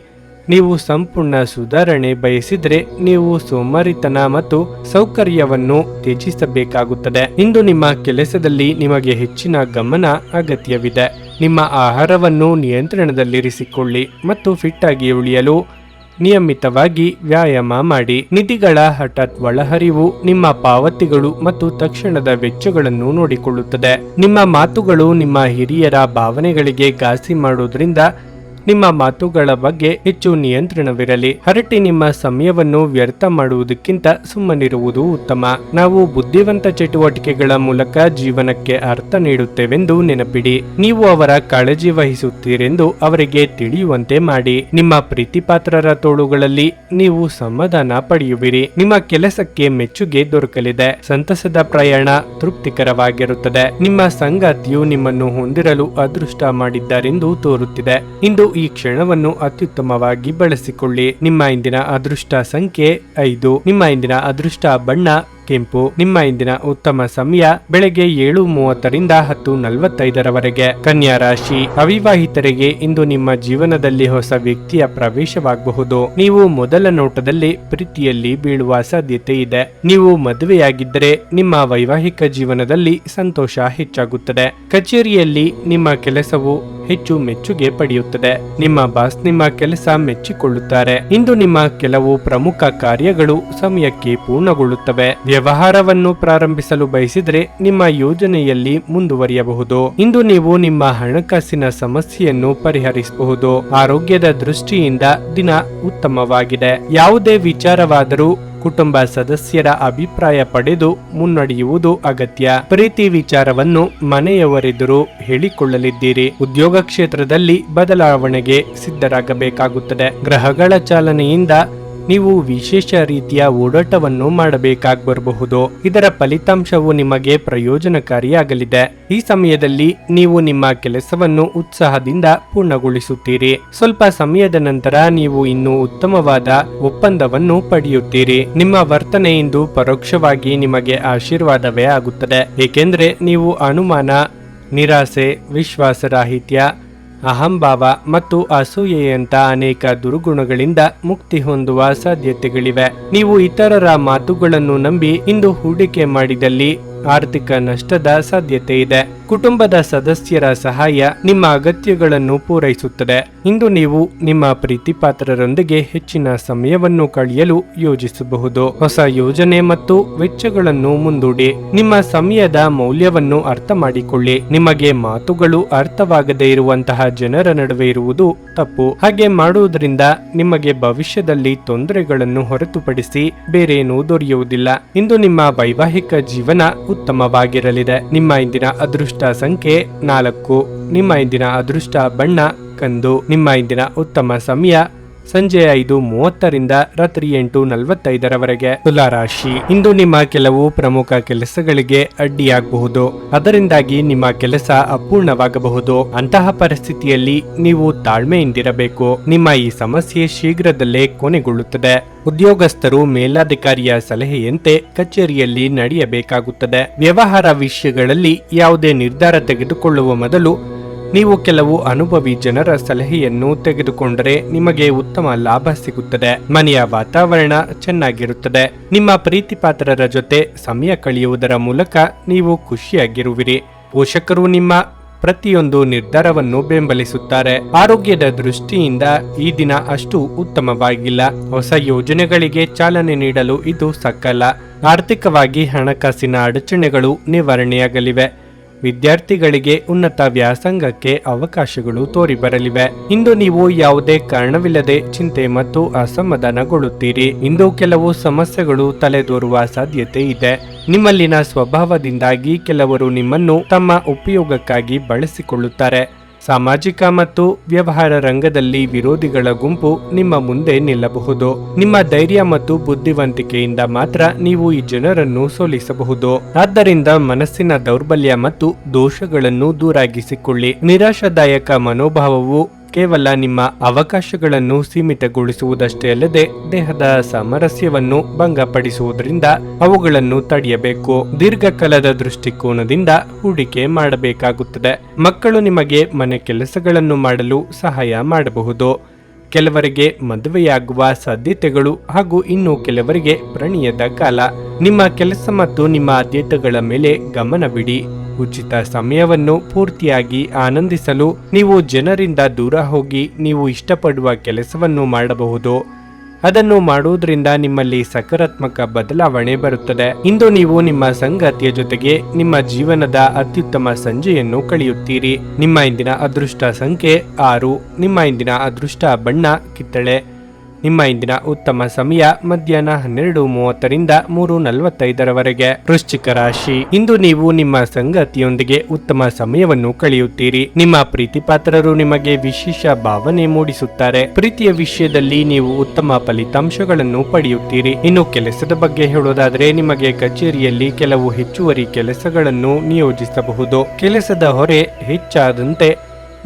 ನೀವು ಸಂಪೂರ್ಣ ಸುಧಾರಣೆ ಬಯಸಿದರೆ ನೀವು ಸೋಮಾರಿತನ ಮತ್ತು ಸೌಕರ್ಯವನ್ನು ತ್ಯಜಿಸಬೇಕಾಗುತ್ತದೆ. ಇಂದು ನಿಮ್ಮ ಕೆಲಸದಲ್ಲಿ ನಿಮಗೆ ಹೆಚ್ಚಿನ ಗಮನ ಅಗತ್ಯವಿದೆ. ನಿಮ್ಮ ಆಹಾರವನ್ನು ನಿಯಂತ್ರಣದಲ್ಲಿರಿಸಿಕೊಳ್ಳಿ ಮತ್ತು ಫಿಟ್ ಆಗಿ ಉಳಿಯಲು ನಿಯಮಿತವಾಗಿ ವ್ಯಾಯಾಮ ಮಾಡಿ. ನಿಧಿಗಳ ಹಠಾತ್ ಒಳಹರಿವು ನಿಮ್ಮ ಪಾವತಿಗಳು ಮತ್ತು ತಕ್ಷಣದ ವೆಚ್ಚಗಳನ್ನು ನೋಡಿಕೊಳ್ಳುತ್ತದೆ. ನಿಮ್ಮ ಮಾತುಗಳು ನಿಮ್ಮ ಹಿರಿಯರ ಭಾವನೆಗಳಿಗೆ ಘಾಸಿ ಮಾಡುವುದರಿಂದ ನಿಮ್ಮ ಮಾತುಗಳ ಬಗ್ಗೆ ಹೆಚ್ಚು ನಿಯಂತ್ರಣವಿರಲಿ. ಹರಟಿ ನಿಮ್ಮ ಸಮಯವನ್ನು ವ್ಯರ್ಥ ಮಾಡುವುದಕ್ಕಿಂತ ಸುಮ್ಮನಿರುವುದು ಉತ್ತಮ. ನಾವು ಬುದ್ಧಿವಂತ ಚಟುವಟಿಕೆಗಳ ಮೂಲಕ ಜೀವನಕ್ಕೆ ಅರ್ಥ ನೀಡುತ್ತೇವೆಂದು ನೆನಪಿಡಿ. ನೀವು ಅವರ ಕಾಳಜಿ ವಹಿಸುತ್ತೀರೆಂದು ಅವರಿಗೆ ತಿಳಿಯುವಂತೆ ಮಾಡಿ. ನಿಮ್ಮ ಪ್ರೀತಿಪಾತ್ರರ ತೋಳುಗಳಲ್ಲಿ ನೀವು ಸಮಾಧಾನ ಪಡೆಯುವಿರಿ. ನಿಮ್ಮ ಕೆಲಸಕ್ಕೆ ಮೆಚ್ಚುಗೆ ದೊರಕಲಿದೆ. ಸಂತಸದ ಪ್ರಯಾಣ ತೃಪ್ತಿಕರವಾಗಿರುತ್ತದೆ. ನಿಮ್ಮ ಸಂಗಾತಿಯು ನಿಮ್ಮನ್ನು ಹೊಂದಿರಲು ಅದೃಷ್ಟ ಮಾಡಿದ್ದಾರೆಂದು ತೋರುತ್ತಿದೆ. ಇಂದು ಈ ಕ್ಷಣವನ್ನು ಅತ್ಯುತ್ತಮವಾಗಿ ಬಳಸಿಕೊಳ್ಳಿ. ನಿಮ್ಮ ಇಂದಿನ ಅದೃಷ್ಟ ಸಂಖ್ಯೆ 5. ನಿಮ್ಮ ಇಂದಿನ ಅದೃಷ್ಟ ಬಣ್ಣ ಕೆಂಪು. ನಿಮ್ಮ ಇಂದಿನ ಉತ್ತಮ ಸಮಯ ಬೆಳಗ್ಗೆ 7:30 ರಿಂದ 10:45 ಕನ್ಯಾ ರಾಶಿ. ಅವಿವಾಹಿತರಿಗೆ ಇಂದು ನಿಮ್ಮ ಜೀವನದಲ್ಲಿ ಹೊಸ ವ್ಯಕ್ತಿಯ ಪ್ರವೇಶವಾಗಬಹುದು. ನೀವು ಮೊದಲ ನೋಟದಲ್ಲಿ ಪ್ರೀತಿಯಲ್ಲಿ ಬೀಳುವ ಸಾಧ್ಯತೆ ಇದೆ. ನೀವು ಮದುವೆಯಾಗಿದ್ದರೆ ನಿಮ್ಮ ವೈವಾಹಿಕ ಜೀವನದಲ್ಲಿ ಸಂತೋಷ ಹೆಚ್ಚಾಗುತ್ತದೆ. ಕಚೇರಿಯಲ್ಲಿ ನಿಮ್ಮ ಕೆಲಸವು ಹೆಚ್ಚು ಮೆಚ್ಚುಗೆ ಪಡೆಯುತ್ತದೆ. ನಿಮ್ಮ ಬಾಸ್ ನಿಮ್ಮ ಕೆಲಸ ಮೆಚ್ಚಿಕೊಳ್ಳುತ್ತಾರೆ. ಇಂದು ನಿಮ್ಮ ಕೆಲವು ಪ್ರಮುಖ ಕಾರ್ಯಗಳು ಸಮಯಕ್ಕೆ ಪೂರ್ಣಗೊಳ್ಳುತ್ತವೆ. ವ್ಯವಹಾರವನ್ನು ಪ್ರಾರಂಭಿಸಲು ಬಯಸಿದರೆ ನಿಮ್ಮ ಯೋಜನೆಯಲ್ಲಿ ಮುಂದುವರಿಯಬಹುದು. ಇಂದು ನೀವು ನಿಮ್ಮ ಹಣಕಾಸಿನ ಸಮಸ್ಯೆಯನ್ನು ಪರಿಹರಿಸಬಹುದು. ಆರೋಗ್ಯದ ದೃಷ್ಟಿಯಿಂದ ದಿನ ಉತ್ತಮವಾಗಿದೆ. ಯಾವುದೇ ವಿಚಾರವಾದರೂ ಕುಟುಂಬ ಸದಸ್ಯರ ಅಭಿಪ್ರಾಯ ಪಡೆದು ಮುನ್ನಡೆಯುವುದು ಅಗತ್ಯ. ಪ್ರೀತಿ ವಿಚಾರವನ್ನು ಮನೆಯವರೆದುರು ಹೇಳಿಕೊಳ್ಳಲಿದ್ದೀರಿ. ಉದ್ಯೋಗ ಕ್ಷೇತ್ರದಲ್ಲಿ ಬದಲಾವಣೆಗೆ ಸಿದ್ಧರಾಗಬೇಕಾಗುತ್ತದೆ. ಗ್ರಹಗಳ ಚಾಲನೆಯಿಂದ ನೀವು ವಿಶೇಷ ರೀತಿಯ ಓಡಾಟವನ್ನು ಮಾಡಬೇಕಾಗಬರಬಹುದು. ಇದರ ಫಲಿತಾಂಶವು ನಿಮಗೆ ಪ್ರಯೋಜನಕಾರಿಯಾಗಲಿದೆ. ಈ ಸಮಯದಲ್ಲಿ ನೀವು ನಿಮ್ಮ ಕೆಲಸವನ್ನು ಉತ್ಸಾಹದಿಂದ ಪೂರ್ಣಗೊಳಿಸುತ್ತೀರಿ. ಸ್ವಲ್ಪ ಸಮಯದ ನಂತರ ನೀವು ಇನ್ನೂ ಉತ್ತಮವಾದ ಒಪ್ಪಂದವನ್ನು ಪಡೆಯುತ್ತೀರಿ. ನಿಮ್ಮ ವರ್ತನೆಯಿಂದ ಪರೋಕ್ಷವಾಗಿ ನಿಮಗೆ ಆಶೀರ್ವಾದವೇ ಆಗುತ್ತದೆ, ಏಕೆಂದರೆ ನೀವು ಅನುಮಾನ, ನಿರಾಸೆ, ವಿಶ್ವಾಸರಾಹಿತ್ಯ, ಅಹಂಭಾವ ಮತ್ತು ಅಸೂಯೆಯಂತ ಅನೇಕ ದುರ್ಗುಣಗಳಿಂದ ಮುಕ್ತಿ ಹೊಂದುವ ಸಾಧ್ಯತೆಗಳಿವೆ. ನೀವು ಇತರರ ಮಾತುಗಳನ್ನು ನಂಬಿ ಇಂದು ಹೂಡಿಕೆ ಮಾಡಿದಲ್ಲಿ ಆರ್ಥಿಕ ನಷ್ಟದ ಸಾಧ್ಯತೆ ಇದೆ. ಕುಟುಂಬದ ಸದಸ್ಯರ ಸಹಾಯ ನಿಮ್ಮ ಅಗತ್ಯಗಳನ್ನು ಪೂರೈಸುತ್ತದೆ. ಇಂದು ನೀವು ನಿಮ್ಮ ಪ್ರೀತಿಪಾತ್ರರೊಂದಿಗೆ ಹೆಚ್ಚಿನ ಸಮಯವನ್ನು ಕಳೆಯಲು ಯೋಜಿಸಬಹುದು. ಹೊಸ ಯೋಜನೆ ಮತ್ತು ವೆಚ್ಚಗಳನ್ನು ಮುಂದೂಡಿ. ನಿಮ್ಮ ಸಮಯದ ಮೌಲ್ಯವನ್ನು ಅರ್ಥ ಮಾಡಿಕೊಳ್ಳಿ. ನಿಮಗೆ ಮಾತುಗಳು ಅರ್ಥವಾಗದೇ ಇರುವಂತಹ ಜನರ ನಡುವೆ ಇರುವುದು ತಪ್ಪು. ಹಾಗೆ ಮಾಡುವುದರಿಂದ ನಿಮಗೆ ಭವಿಷ್ಯದಲ್ಲಿ ತೊಂದರೆಗಳನ್ನು ಹೊರತುಪಡಿಸಿ ಬೇರೇನೂ ದೊರೆಯುವುದಿಲ್ಲ. ಇಂದು ನಿಮ್ಮ ವೈವಾಹಿಕ ಜೀವನ ಉತ್ತಮವಾಗಿರಲಿದೆ. ನಿಮ್ಮ ಇಂದಿನ ಅದೃಷ್ಟ ಸಂಖ್ಯೆ 4. ನಿಮ್ಮ ಇಂದಿನ ಅದೃಷ್ಟ ಬಣ್ಣ ಕಂದು. ನಿಮ್ಮ ಇಂದಿನ ಉತ್ತಮ ಸಮಯ ಸಂಜೆ 5:30 ರಿಂದ ರಾತ್ರಿ 8:45 ತುಲಾ ರಾಶಿ. ಇಂದು ನಿಮ್ಮ ಕೆಲವು ಪ್ರಮುಖ ಕೆಲಸಗಳಿಗೆ ಅಡ್ಡಿಯಾಗಬಹುದು. ಅದರಿಂದಾಗಿ ನಿಮ್ಮ ಕೆಲಸ ಅಪೂರ್ಣವಾಗಬಹುದು. ಅಂತಹ ಪರಿಸ್ಥಿತಿಯಲ್ಲಿ ನೀವು ತಾಳ್ಮೆಯಿಂದಿರಬೇಕು. ನಿಮ್ಮ ಈ ಸಮಸ್ಯೆ ಶೀಘ್ರದಲ್ಲೇ ಕೊನೆಗೊಳ್ಳುತ್ತದೆ. ಉದ್ಯೋಗಸ್ಥರು ಮೇಲಾಧಿಕಾರಿಯ ಸಲಹೆಯಂತೆ ಕಚೇರಿಯಲ್ಲಿ ನಡೆಯಬೇಕಾಗುತ್ತದೆ. ವ್ಯವಹಾರ ವಿಷಯಗಳಲ್ಲಿ ಯಾವುದೇ ನಿರ್ಧಾರ ತೆಗೆದುಕೊಳ್ಳುವ ಮೊದಲು ನೀವು ಕೆಲವು ಅನುಭವಿ ಜನರ ಸಲಹೆಯನ್ನು ತೆಗೆದುಕೊಂಡರೆ ನಿಮಗೆ ಉತ್ತಮ ಲಾಭ ಸಿಗುತ್ತದೆ. ಮನೆಯ ವಾತಾವರಣ ಚೆನ್ನಾಗಿರುತ್ತದೆ. ನಿಮ್ಮ ಪ್ರೀತಿಪಾತ್ರರ ಜೊತೆ ಸಮಯ ಕಳೆಯುವುದರ ಮೂಲಕ ನೀವು ಖುಷಿಯಾಗಿರುವಿರಿ. ಪೋಷಕರು ನಿಮ್ಮ ಪ್ರತಿಯೊಂದು ನಿರ್ಧಾರವನ್ನು ಬೆಂಬಲಿಸುತ್ತಾರೆ. ಆರೋಗ್ಯದ ದೃಷ್ಟಿಯಿಂದ ಈ ದಿನ ಅಷ್ಟು ಉತ್ತಮವಾಗಿಲ್ಲ. ಹೊಸ ಯೋಜನೆಗಳಿಗೆ ಚಾಲನೆ ನೀಡಲು ಇದು ಸಕಾಲ. ಆರ್ಥಿಕವಾಗಿ ಹಣಕಾಸಿನ ಅಡಚಣೆಗಳು ನಿವಾರಣೆಯಾಗಲಿವೆ. ವಿದ್ಯಾರ್ಥಿಗಳಿಗೆ ಉನ್ನತ ವ್ಯಾಸಂಗಕ್ಕೆ ಅವಕಾಶಗಳು ತೋರಿಬರಲಿವೆ. ಇಂದು ನೀವು ಯಾವುದೇ ಕಾರಣವಿಲ್ಲದೆ ಚಿಂತೆ ಮತ್ತು ಅಸಮಾಧಾನಗೊಳ್ಳುತ್ತೀರಿ. ಇಂದು ಕೆಲವು ಸಮಸ್ಯೆಗಳು ತಲೆದೋರುವ ಸಾಧ್ಯತೆ ಇದೆ. ನಿಮ್ಮಲ್ಲಿನ ಸ್ವಭಾವದಿಂದಾಗಿ ಕೆಲವರು ನಿಮ್ಮನ್ನು ತಮ್ಮ ಉಪಯೋಗಕ್ಕಾಗಿ ಬಳಸಿಕೊಳ್ಳುತ್ತಾರೆ. ಸಾಮಾಜಿಕ ಮತ್ತು ವ್ಯವಹಾರ ರಂಗದಲ್ಲಿ ವಿರೋಧಿಗಳ ಗುಂಪು ನಿಮ್ಮ ಮುಂದೆ ನಿಲ್ಲಬಹುದು. ನಿಮ್ಮ ಧೈರ್ಯ ಮತ್ತು ಬುದ್ಧಿವಂತಿಕೆಯಿಂದ ಮಾತ್ರ ನೀವು ಈ ಜನರನ್ನು ಸೋಲಿಸಬಹುದು. ಆದ್ದರಿಂದ ಮನಸ್ಸಿನ ದೌರ್ಬಲ್ಯ ಮತ್ತು ದೋಷಗಳನ್ನು ದೂರಾಗಿಸಿಕೊಳ್ಳಿ. ನಿರಾಶಾದಾಯಕ ಮನೋಭಾವವು ಕೇವಲ ನಿಮ್ಮ ಅವಕಾಶಗಳನ್ನು ಸೀಮಿತಗೊಳಿಸುವುದಷ್ಟೇ ಅಲ್ಲದೆ ದೇಹದ ಸಾಮರಸ್ಯವನ್ನು ಭಂಗಪಡಿಸುವುದರಿಂದ ಅವುಗಳನ್ನು ತಡೆಯಬೇಕು. ದೀರ್ಘಕಾಲದ ದೃಷ್ಟಿಕೋನದಿಂದ ಹೂಡಿಕೆ ಮಾಡಬೇಕಾಗುತ್ತದೆ. ಮಕ್ಕಳು ನಿಮಗೆ ಮನೆ ಕೆಲಸಗಳನ್ನು ಮಾಡಲು ಸಹಾಯ ಮಾಡಬಹುದು. ಕೆಲವರಿಗೆ ಮದುವೆಯಾಗುವ ಸಾಧ್ಯತೆಗಳು ಹಾಗೂ ಇನ್ನು ಕೆಲವರಿಗೆ ಪ್ರಣಯದ ಕಾಲ. ನಿಮ್ಮ ಕೆಲಸ ಮತ್ತು ನಿಮ್ಮ ಆದ್ಯತೆಗಳ ಮೇಲೆ ಗಮನವಿಡಿ. ಉಚಿತ ಸಮಯವನ್ನು ಪೂರ್ತಿಯಾಗಿ ಆನಂದಿಸಲು ನೀವು ಜನರಿಂದ ದೂರ ಹೋಗಿ ನೀವು ಇಷ್ಟಪಡುವ ಕೆಲಸವನ್ನು ಮಾಡಬಹುದು. ಅದನ್ನು ಮಾಡುವುದರಿಂದ ನಿಮ್ಮಲ್ಲಿ ಸಕಾರಾತ್ಮಕ ಬದಲಾವಣೆ ಬರುತ್ತದೆ. ಇಂದು ನೀವು ನಿಮ್ಮ ಸಂಗಾತಿಯ ಜೊತೆಗೆ ನಿಮ್ಮ ಜೀವನದ ಅತ್ಯುತ್ತಮ ಸಂಜೆಯನ್ನು ಕಳೆಯುತ್ತೀರಿ. ನಿಮ್ಮ ಇಂದಿನ ಅದೃಷ್ಟ ಸಂಖ್ಯೆ 6. ನಿಮ್ಮ ಇಂದಿನ ಅದೃಷ್ಟ ಬಣ್ಣ ಕಿತ್ತಳೆ. ನಿಮ್ಮ ಇಂದಿನ ಉತ್ತಮ ಸಮಯ ಮಧ್ಯಾಹ್ನ 12:30ರಿಂದ 3:45ರವರೆಗೆ. ವೃಶ್ಚಿಕ ರಾಶಿ. ಇಂದು ನೀವು ನಿಮ್ಮ ಸಂಗಾತಿಯೊಂದಿಗೆ ಉತ್ತಮ ಸಮಯವನ್ನು ಕಳೆಯುತ್ತೀರಿ. ನಿಮ್ಮ ಪ್ರೀತಿಪಾತ್ರರು ನಿಮಗೆ ವಿಶೇಷ ಭಾವನೆ ಮೂಡಿಸುತ್ತಾರೆ. ಪ್ರೀತಿಯ ವಿಷಯದಲ್ಲಿ ನೀವು ಉತ್ತಮ ಫಲಿತಾಂಶಗಳನ್ನು ಪಡೆಯುತ್ತೀರಿ. ಇನ್ನು ಕೆಲಸದ ಬಗ್ಗೆ ಹೇಳೋದಾದ್ರೆ ನಿಮಗೆ ಕಚೇರಿಯಲ್ಲಿ ಕೆಲವು ಹೆಚ್ಚುವರಿ ಕೆಲಸಗಳನ್ನು ನಿಯೋಜಿಸಬಹುದು. ಕೆಲಸದ ಹೊರೆ ಹೆಚ್ಚಾದಂತೆ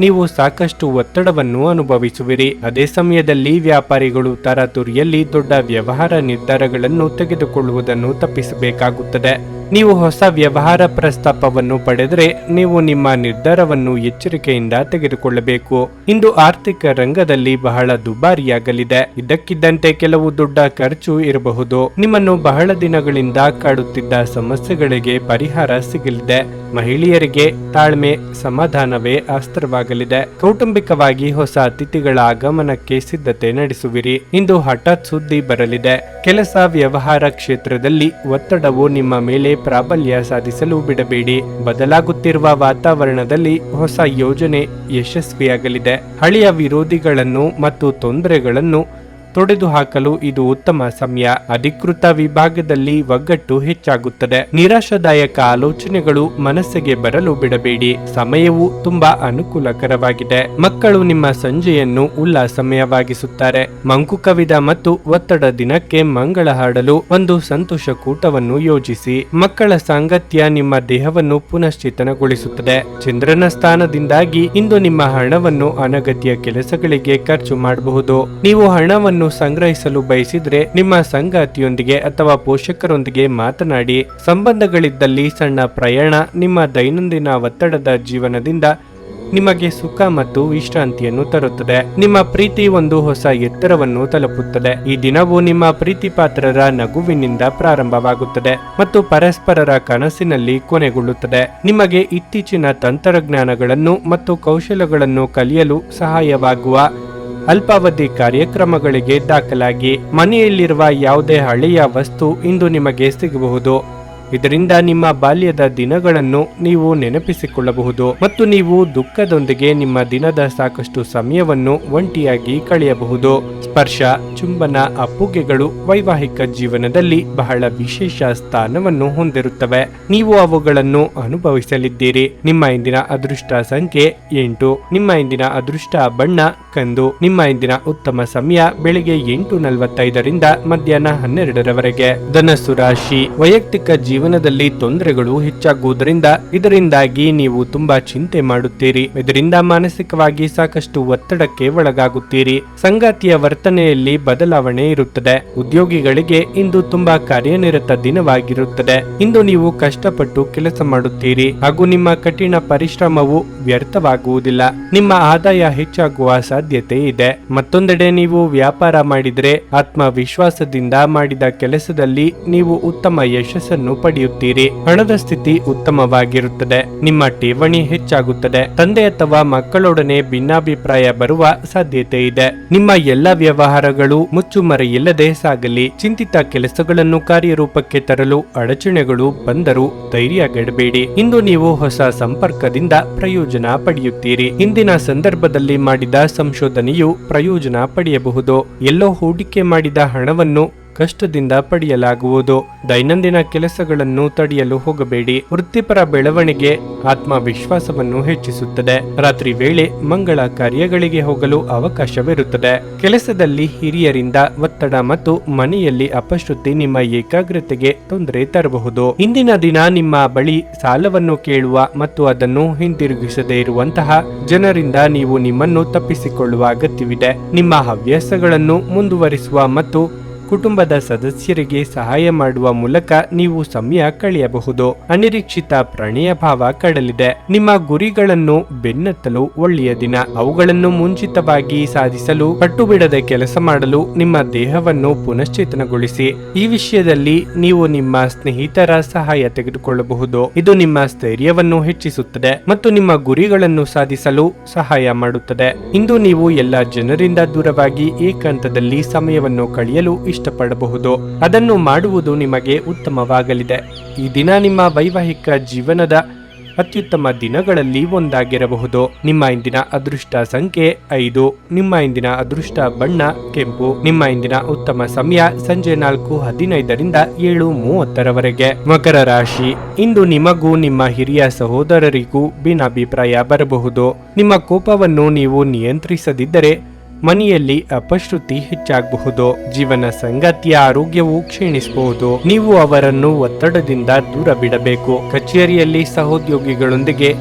ನೀವು ಸಾಕಷ್ಟು ಒತ್ತಡವನ್ನು ಅನುಭವಿಸುವಿರಿ. ಅದೇ ಸಮಯದಲ್ಲಿ ವ್ಯಾಪಾರಿಗಳು ತರಾತುರಿಯಲ್ಲಿ ದೊಡ್ಡ ವ್ಯವಹಾರ ನಿರ್ಧಾರಗಳನ್ನು ತೆಗೆದುಕೊಳ್ಳುವುದನ್ನು ತಪ್ಪಿಸಬೇಕಾಗುತ್ತದೆ. ನೀವು ಹೊಸ ವ್ಯವಹಾರ ಪ್ರಸ್ತಾಪವನ್ನು ಪಡೆದರೆ ನೀವು ನಿಮ್ಮ ನಿರ್ಧಾರವನ್ನು ಎಚ್ಚರಿಕೆಯಿಂದ ತೆಗೆದುಕೊಳ್ಳಬೇಕು. ಇಂದು ಆರ್ಥಿಕ ರಂಗದಲ್ಲಿ ಬಹಳ ದುಬಾರಿಯಾಗಲಿದೆ. ಇದ್ದಕ್ಕಿದ್ದಂತೆ ಕೆಲವು ದೊಡ್ಡ ಖರ್ಚು ಇರಬಹುದು. ನಿಮ್ಮನ್ನು ಬಹಳ ದಿನಗಳಿಂದ ಕಾಡುತ್ತಿದ್ದ ಸಮಸ್ಯೆಗಳಿಗೆ ಪರಿಹಾರ ಸಿಗಲಿದೆ. ಮಹಿಳೆಯರಿಗೆ ತಾಳ್ಮೆ ಸಮಾಧಾನವೇ ಅಸ್ತ್ರವಾಗಲಿದೆ. ಕೌಟುಂಬಿಕವಾಗಿ ಹೊಸ ಅತಿಥಿಗಳ ಆಗಮನಕ್ಕೆ ಸಿದ್ಧತೆ ನಡೆಸುವಿರಿ. ಇಂದು ಹಠಾತ್ ಸುದ್ದಿ ಬರಲಿದೆ. ಕೆಲಸ ವ್ಯವಹಾರ ಕ್ಷೇತ್ರದಲ್ಲಿ ಒತ್ತಡವು ನಿಮ್ಮ ಮೇಲೆ ಪ್ರಾಬಲ್ಯ ಸಾಧಿಸಲು ಬಿಡಬೇಡಿ. ಬದಲಾಗುತ್ತಿರುವ ವಾತಾವರಣದಲ್ಲಿ ಹೊಸ ಯೋಜನೆ ಯಶಸ್ವಿಯಾಗಲಿದೆ. ಹಳೆಯ ವಿರೋಧಿಗಳನ್ನು ಮತ್ತು ತೊಂದರೆಗಳನ್ನು ತೊಡೆದುಹಾಕಲು ಇದು ಉತ್ತಮ ಸಮಯ. ಅಧಿಕೃತ ವಿಭಾಗದಲ್ಲಿ ಒಗ್ಗಟ್ಟು ಹೆಚ್ಚಾಗುತ್ತದೆ. ನಿರಾಶಾದಾಯಕ ಆಲೋಚನೆಗಳು ಮನಸ್ಸಿಗೆ ಬರಲು ಬಿಡಬೇಡಿ. ಸಮಯವು ತುಂಬಾ ಅನುಕೂಲಕರವಾಗಿದೆ. ಮಕ್ಕಳು ನಿಮ್ಮ ಸಂಜೆಯನ್ನು ಉಲ್ಲಾಸಮಯವಾಗಿಸುತ್ತಾರೆ. ಮಂಕು ಕವಿದ ಮತ್ತು ಒತ್ತಡ ದಿನಕ್ಕೆ ಮಂಗಳ ಹಾಡಲು ಒಂದು ಸಂತೋಷ ಕೂಟವನ್ನು ಯೋಜಿಸಿ. ಮಕ್ಕಳ ಸಾಂಗತ್ಯ ನಿಮ್ಮ ದೇಹವನ್ನು ಪುನಶ್ಚೇತನಗೊಳಿಸುತ್ತದೆ. ಚಂದ್ರನ ಸ್ಥಾನದಿಂದಾಗಿ ಇಂದು ನಿಮ್ಮ ಹಣವನ್ನು ಅನಗತ್ಯ ಕೆಲಸಗಳಿಗೆ ಖರ್ಚು ಮಾಡಬಹುದು. ನೀವು ಹಣವನ್ನು ಸಂಗ್ರಹಿಸಲು ಬಯಸಿದ್ರೆ ನಿಮ್ಮ ಸಂಗಾತಿಯೊಂದಿಗೆ ಅಥವಾ ಪೋಷಕರೊಂದಿಗೆ ಮಾತನಾಡಿ. ಸಂಬಂಧಗಳಿದ್ದಲ್ಲಿ ಸಣ್ಣ ಪ್ರಯಾಣ ನಿಮ್ಮ ದೈನಂದಿನ ಒತ್ತಡದ ಜೀವನದಿಂದ ನಿಮಗೆ ಸುಖ ಮತ್ತು ವಿಶ್ರಾಂತಿಯನ್ನು ತರುತ್ತದೆ. ನಿಮ್ಮ ಪ್ರೀತಿ ಒಂದು ಹೊಸ ಎತ್ತರವನ್ನು ತಲುಪುತ್ತದೆ. ಈ ದಿನವು ನಿಮ್ಮ ಪ್ರೀತಿಪಾತ್ರರ ನಗುವಿನಿಂದ ಪ್ರಾರಂಭವಾಗುತ್ತದೆ ಮತ್ತು ಪರಸ್ಪರರ ಕನಸಿನಲ್ಲಿ ಕೊನೆಗೊಳ್ಳುತ್ತದೆ. ನಿಮಗೆ ಇತ್ತೀಚಿನ ತಂತ್ರಜ್ಞಾನಗಳನ್ನು ಮತ್ತು ಕೌಶಲಗಳನ್ನು ಕಲಿಯಲು ಸಹಾಯವಾಗುವ ಅಲ್ಪಾವಧಿ ಕಾರ್ಯಕ್ರಮಗಳಿಗೆ ದಾಖಲಾಗಿ. ಮನೆಯಲ್ಲಿರುವ ಯಾವುದೇ ಹಳೆಯ ವಸ್ತು ಇಂದು ನಿಮಗೆ ಸಿಗಬಹುದು. ಇದರಿಂದ ನಿಮ್ಮ ಬಾಲ್ಯದ ದಿನಗಳನ್ನು ನೀವು ನೆನಪಿಸಿಕೊಳ್ಳಬಹುದು ಮತ್ತು ನೀವು ದುಃಖದೊಂದಿಗೆ ನಿಮ್ಮ ದಿನದ ಸಾಕಷ್ಟು ಸಮಯವನ್ನು ಒಂಟಿಯಾಗಿ ಕಳೆಯಬಹುದು. ಸ್ಪರ್ಶ, ಚುಂಬನ, ಅಪ್ಪುಗೆಗಳು ವೈವಾಹಿಕ ಜೀವನದಲ್ಲಿ ಬಹಳ ವಿಶೇಷ ಸ್ಥಾನವನ್ನು ಹೊಂದಿರುತ್ತವೆ. ನೀವು ಅವುಗಳನ್ನು ಅನುಭವಿಸಲಿದ್ದೀರಿ. ನಿಮ್ಮ ಇಂದಿನ ಅದೃಷ್ಟ ಸಂಖ್ಯೆ 8. ನಿಮ್ಮ ಇಂದಿನ ಅದೃಷ್ಟ ಬಣ್ಣ ಕಂದು. ನಿಮ್ಮ ಇಂದಿನ ಉತ್ತಮ ಸಮಯ ಬೆಳಿಗ್ಗೆ 8:45ರಿಂದ ಮಧ್ಯಾಹ್ನ 12ರವರೆಗೆ. ಧನಸ್ಸು ರಾಶಿ. ವೈಯಕ್ತಿಕ ಜೀವನದಲ್ಲಿ ತೊಂದರೆಗಳು ಹೆಚ್ಚಾಗುವುದರಿಂದ ಇದರಿಂದಾಗಿ ನೀವು ತುಂಬಾ ಚಿಂತೆ ಮಾಡುತ್ತೀರಿ. ಇದರಿಂದ ಮಾನಸಿಕವಾಗಿ ಸಾಕಷ್ಟು ಒತ್ತಡಕ್ಕೆ ಒಳಗಾಗುತ್ತೀರಿ. ಸಂಗಾತಿಯ ವರ್ತನೆಯಲ್ಲಿ ಬದಲಾವಣೆ ಇರುತ್ತದೆ. ಉದ್ಯೋಗಿಗಳಿಗೆ ಇಂದು ತುಂಬಾ ಕಾರ್ಯನಿರತ ದಿನವಾಗಿರುತ್ತದೆ. ಇಂದು ನೀವು ಕಷ್ಟಪಟ್ಟು ಕೆಲಸ ಮಾಡುತ್ತೀರಿ ಹಾಗೂ ನಿಮ್ಮ ಕಠಿಣ ಪರಿಶ್ರಮವು ವ್ಯರ್ಥವಾಗುವುದಿಲ್ಲ. ನಿಮ್ಮ ಆದಾಯ ಹೆಚ್ಚಾಗುವ ಸಾಧ್ಯತೆ ಇದೆ. ಮತ್ತೊಂದೆಡೆ ನೀವು ವ್ಯಾಪಾರ ಮಾಡಿದರೆ ಆತ್ಮವಿಶ್ವಾಸದಿಂದ ಮಾಡಿದ ಕೆಲಸದಲ್ಲಿ ನೀವು ಉತ್ತಮ ಯಶಸ್ಸನ್ನು ಪಡೆಯುತ್ತೀರಿ. ಹಣದ ಸ್ಥಿತಿ ಉತ್ತಮವಾಗಿರುತ್ತದೆ. ನಿಮ್ಮ ಠೇವಣಿ ಹೆಚ್ಚಾಗುತ್ತದೆ. ತಂದೆ ಅಥವಾ ಮಕ್ಕಳೊಡನೆ ಭಿನ್ನಾಭಿಪ್ರಾಯ ಬರುವ ಸಾಧ್ಯತೆ ಇದೆ. ನಿಮ್ಮ ಎಲ್ಲ ವ್ಯವಹಾರಗಳು ಮುಚ್ಚುಮರೆಯಿಲ್ಲದೆ ಸಾಗಲಿ. ಚಿಂತಿತ ಕೆಲಸಗಳನ್ನು ಕಾರ್ಯರೂಪಕ್ಕೆ ತರಲು ಅಡಚಣೆಗಳು ಬಂದರೂ ಧೈರ್ಯಗೆಡಬೇಡಿ. ಇಂದು ನೀವು ಹೊಸ ಸಂಪರ್ಕದಿಂದ ಪ್ರಯೋಜನ ಪಡೆಯುತ್ತೀರಿ. ಇಂದಿನ ಸಂದರ್ಭದಲ್ಲಿ ಮಾಡಿದ ಸಂಶೋಧನೆಯು ಪ್ರಯೋಜನ ಪಡೆಯಬಹುದು. ಎಲ್ಲೋ ಹೂಡಿಕೆ ಮಾಡಿದ ಹಣವನ್ನು ಕಷ್ಟದಿಂದ ಪಡೆಯಲಾಗುವುದು. ದೈನಂದಿನ ಕೆಲಸಗಳನ್ನು ತಡೆಯಲು ಹೋಗಬೇಡಿ. ವೃತ್ತಿಪರ ಬೆಳವಣಿಗೆ ಆತ್ಮವಿಶ್ವಾಸವನ್ನು ಹೆಚ್ಚಿಸುತ್ತದೆ. ರಾತ್ರಿ ವೇಳೆ ಮಂಗಳ ಕಾರ್ಯಗಳಿಗೆ ಹೋಗಲು ಅವಕಾಶವಿರುತ್ತದೆ. ಕೆಲಸದಲ್ಲಿ ಹಿರಿಯರಿಂದ ಒತ್ತಡ ಮತ್ತು ಮನೆಯಲ್ಲಿ ಅಪಶ್ರುತಿ ನಿಮ್ಮ ಏಕಾಗ್ರತೆಗೆ ತೊಂದರೆ ತರಬಹುದು. ಇಂದಿನ ದಿನ ನಿಮ್ಮ ಬಳಿ ಸಾಲವನ್ನು ಕೇಳುವ ಮತ್ತು ಅದನ್ನು ಹಿಂದಿರುಗಿಸದೇ ಇರುವಂತಹ ಜನರಿಂದ ನೀವು ನಿಮ್ಮನ್ನು ತಪ್ಪಿಸಿಕೊಳ್ಳುವ ಅಗತ್ಯವಿದೆ. ನಿಮ್ಮ ಹವ್ಯಾಸಗಳನ್ನು ಮುಂದುವರಿಸುವ ಮತ್ತು ಕುಟುಂಬದ ಸದಸ್ಯರಿಗೆ ಸಹಾಯ ಮಾಡುವ ಮೂಲಕ ನೀವು ಸಮಯ ಕಳೆಯಬಹುದು. ಅನಿರೀಕ್ಷಿತ ಪ್ರಣಯ ಭಾವ ಕಡಲಿದೆ. ನಿಮ್ಮ ಗುರಿಗಳನ್ನು ಬೆನ್ನತ್ತಲು ಒಳ್ಳೆಯ ದಿನ. ಅವುಗಳನ್ನು ಮುಂಚಿತವಾಗಿ ಸಾಧಿಸಲು ಪಟ್ಟು ಬಿಡದೆ ಕೆಲಸ ಮಾಡಲು ನಿಮ್ಮ ದೇಹವನ್ನು ಪುನಶ್ಚೇತನಗೊಳಿಸಿ. ಈ ವಿಷಯದಲ್ಲಿ ನೀವು ನಿಮ್ಮ ಸ್ನೇಹಿತರ ಸಹಾಯ ತೆಗೆದುಕೊಳ್ಳಬಹುದು. ಇದು ನಿಮ್ಮ ಸ್ಥೈರ್ಯವನ್ನು ಹೆಚ್ಚಿಸುತ್ತದೆ ಮತ್ತು ನಿಮ್ಮ ಗುರಿಗಳನ್ನು ಸಾಧಿಸಲು ಸಹಾಯ ಮಾಡುತ್ತದೆ. ಇಂದು ನೀವು ಎಲ್ಲ ಜನರಿಂದ ದೂರವಾಗಿ ಏಕಾಂತದಲ್ಲಿ ಸಮಯವನ್ನು ಕಳೆಯಲು ಇಷ್ಟಪಡಬಹುದು. ಅದನ್ನು ಮಾಡುವುದು ನಿಮಗೆ ಉತ್ತಮವಾಗಲಿದೆ. ಈ ದಿನ ನಿಮ್ಮ ವೈವಾಹಿಕ ಜೀವನದ ಅತ್ಯುತ್ತಮ ದಿನಗಳಲ್ಲಿ ಒಂದಾಗಿರಬಹುದು. ನಿಮ್ಮ ಇಂದಿನ ಅದೃಷ್ಟ ಸಂಖ್ಯೆ 5. ನಿಮ್ಮ ಇಂದಿನ ಅದೃಷ್ಟ ಬಣ್ಣ ಕೆಂಪು. ನಿಮ್ಮ ಇಂದಿನ ಉತ್ತಮ ಸಮಯ ಸಂಜೆ 4:15ರಿಂದ 7:30ರವರೆಗೆ. ಮಕರ ರಾಶಿ. ಇಂದು ನಿಮಗೂ ನಿಮ್ಮ ಹಿರಿಯ ಸಹೋದರರಿಗೂ ಭಿನ್ನಾಭಿಪ್ರಾಯ ಬರಬಹುದು. ನಿಮ್ಮ ಕೋಪವನ್ನು ನೀವು ನಿಯಂತ್ರಿಸದಿದ್ದರೆ ಮನೆಯಲ್ಲಿ ಅಪಶ್ರುತಿ ಹೆಚ್ಚಾಗಬಹುದು. ಜೀವನ ಸಂಗಾತಿಯ ಆರೋಗ್ಯವು ಕ್ಷೀಣಿಸಬಹುದು. ನೀವು ಅವರನ್ನು ಒತ್ತಡದಿಂದ ದೂರ ಬಿಡಬೇಕು. ಕಚೇರಿಯಲ್ಲಿ ಸಹೋದ್ಯೋಗಿಗಳೊಂದಿಗೆ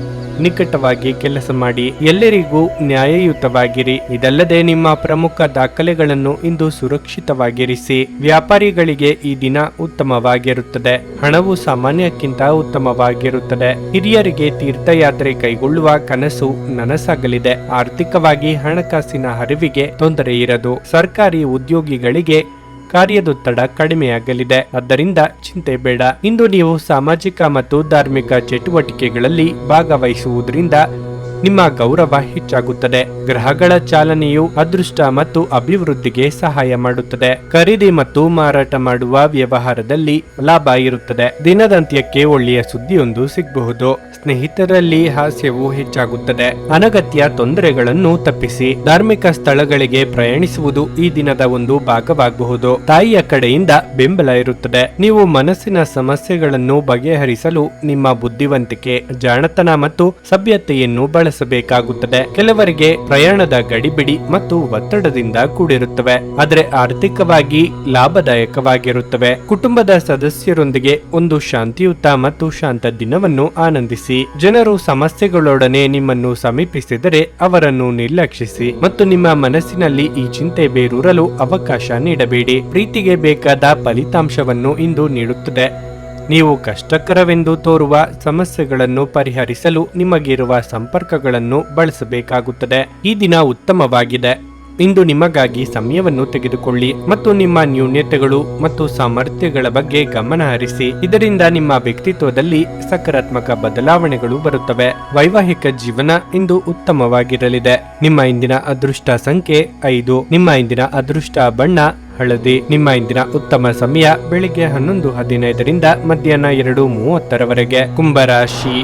ನಿಕಟವಾಗಿ ಕೆಲಸ ಮಾಡಿ. ಎಲ್ಲರಿಗೂ ನ್ಯಾಯಯುತವಾಗಿರಿ. ಇದಲ್ಲದೆ ನಿಮ್ಮ ಪ್ರಮುಖ ದಾಖಲೆಗಳನ್ನು ಇಂದು ಸುರಕ್ಷಿತವಾಗಿರಿಸಿ. ವ್ಯಾಪಾರಿಗಳಿಗೆ ಈ ದಿನ ಉತ್ತಮವಾಗಿರುತ್ತದೆ. ಹಣವು ಸಾಮಾನ್ಯಕ್ಕಿಂತ ಉತ್ತಮವಾಗಿರುತ್ತದೆ. ಹಿರಿಯರಿಗೆ ತೀರ್ಥಯಾತ್ರೆ ಕೈಗೊಳ್ಳುವ ಕನಸು ನನಸಾಗಲಿದೆ. ಆರ್ಥಿಕವಾಗಿ ಹಣಕಾಸಿನ ಹರಿವಿಗೆ ತೊಂದರೆ ಇರದು. ಸರ್ಕಾರಿ ಉದ್ಯೋಗಿಗಳಿಗೆ ಕಾರ್ಯದೊತ್ತಡ ಕಡಿಮೆಯಾಗಲಿದೆ. ಆದ್ದರಿಂದ ಚಿಂತೆ ಬೇಡ. ಇಂದು ನೀವು ಸಾಮಾಜಿಕ ಮತ್ತು ಧಾರ್ಮಿಕ ಚಟುವಟಿಕೆಗಳಲ್ಲಿ ಭಾಗವಹಿಸುವುದರಿಂದ ನಿಮ್ಮ ಗೌರವ ಹೆಚ್ಚಾಗುತ್ತದೆ. ಗ್ರಹಗಳ ಚಾಲನೆಯು ಅದೃಷ್ಟ ಮತ್ತು ಅಭಿವೃದ್ಧಿಗೆ ಸಹಾಯ ಮಾಡುತ್ತದೆ. ಖರೀದಿ ಮತ್ತು ಮಾರಾಟ ಮಾಡುವ ವ್ಯವಹಾರದಲ್ಲಿ ಲಾಭ ಇರುತ್ತದೆ. ದಿನದಂತ್ಯಕ್ಕೆ ಒಳ್ಳೆಯ ಸುದ್ದಿಯೊಂದು ಸಿಗಬಹುದು. ಸ್ನೇಹಿತರಲ್ಲಿ ಹಾಸ್ಯವು ಹೆಚ್ಚಾಗುತ್ತದೆ. ಅನಗತ್ಯ ತೊಂದರೆಗಳನ್ನು ತಪ್ಪಿಸಿ. ಧಾರ್ಮಿಕ ಸ್ಥಳಗಳಿಗೆ ಪ್ರಯಾಣಿಸುವುದು ಈ ದಿನದ ಒಂದು ಭಾಗವಾಗಬಹುದು. ತಾಯಿಯ ಕಡೆಯಿಂದ ಬೆಂಬಲ ಇರುತ್ತದೆ. ನೀವು ಮನಸ್ಸಿನ ಸಮಸ್ಯೆಗಳನ್ನು ಬಗೆಹರಿಸಲು ನಿಮ್ಮ ಬುದ್ಧಿವಂತಿಕೆ, ಜಾಣತನ ಮತ್ತು ಸಭ್ಯತೆಯನ್ನು ಬಳಸಬೇಕಾಗುತ್ತದೆ. ಕೆಲವರಿಗೆ ಪ್ರಯಾಣದ ಗಡಿಬಿಡಿ ಮತ್ತು ಒತ್ತಡದಿಂದ ಕೂಡಿರುತ್ತವೆ, ಆದರೆ ಆರ್ಥಿಕವಾಗಿ ಲಾಭದಾಯಕವಾಗಿರುತ್ತವೆ. ಕುಟುಂಬದ ಸದಸ್ಯರೊಂದಿಗೆ ಒಂದು ಶಾಂತಿಯುತ ಮತ್ತು ಶಾಂತ ದಿನವನ್ನು ಆನಂದಿಸಿ. ಜನರು ಸಮಸ್ಯೆಗಳೊಡನೆ ನಿಮ್ಮನ್ನು ಸಮೀಪಿಸಿದರೆ ಅವರನ್ನು ನಿರ್ಲಕ್ಷಿಸಿ ಮತ್ತು ನಿಮ್ಮ ಮನಸ್ಸಿನಲ್ಲಿ ಈ ಚಿಂತೆ ಬೇರೂರಲು ಅವಕಾಶ ನೀಡಬೇಡಿ. ಪ್ರೀತಿಗೆ ಬೇಕಾದ ಫಲಿತಾಂಶವನ್ನು ಇಂದು ನೀಡುತ್ತದೆ. ನೀವು ಕಷ್ಟಕರವೆಂದು ತೋರುವ ಸಮಸ್ಯೆಗಳನ್ನು ಪರಿಹರಿಸಲು ನಿಮಗಿರುವ ಸಂಪರ್ಕಗಳನ್ನು ಬಳಸಬೇಕಾಗುತ್ತದೆ. ಈ ದಿನ ಉತ್ತಮವಾಗಿದೆ. ಇಂದು ನಿಮಗಾಗಿ ಸಮಯವನ್ನು ತೆಗೆದುಕೊಳ್ಳಿ ಮತ್ತು ನಿಮ್ಮ ನ್ಯೂನತೆಗಳು ಮತ್ತು ಸಾಮರ್ಥ್ಯಗಳ ಬಗ್ಗೆ ಗಮನ ಹರಿಸಿ. ಇದರಿಂದ ನಿಮ್ಮ ವ್ಯಕ್ತಿತ್ವದಲ್ಲಿ ಸಕಾರಾತ್ಮಕ ಬದಲಾವಣೆಗಳು ಬರುತ್ತವೆ. ವೈವಾಹಿಕ ಜೀವನ ಇಂದು ಉತ್ತಮವಾಗಿರಲಿದೆ. ನಿಮ್ಮ ಇಂದಿನ ಅದೃಷ್ಟ ಸಂಖ್ಯೆ 5. ನಿಮ್ಮ ಇಂದಿನ ಅದೃಷ್ಟ ಬಣ್ಣ ಹಳದಿ. ನಿಮ್ಮ ಇಂದಿನ ಉತ್ತಮ ಸಮಯ ಬೆಳಿಗ್ಗೆ 11:15ರಿಂದ ಮಧ್ಯಾಹ್ನ 2:30ರವರೆಗೆ. ಕುಂಭರಾಶಿ.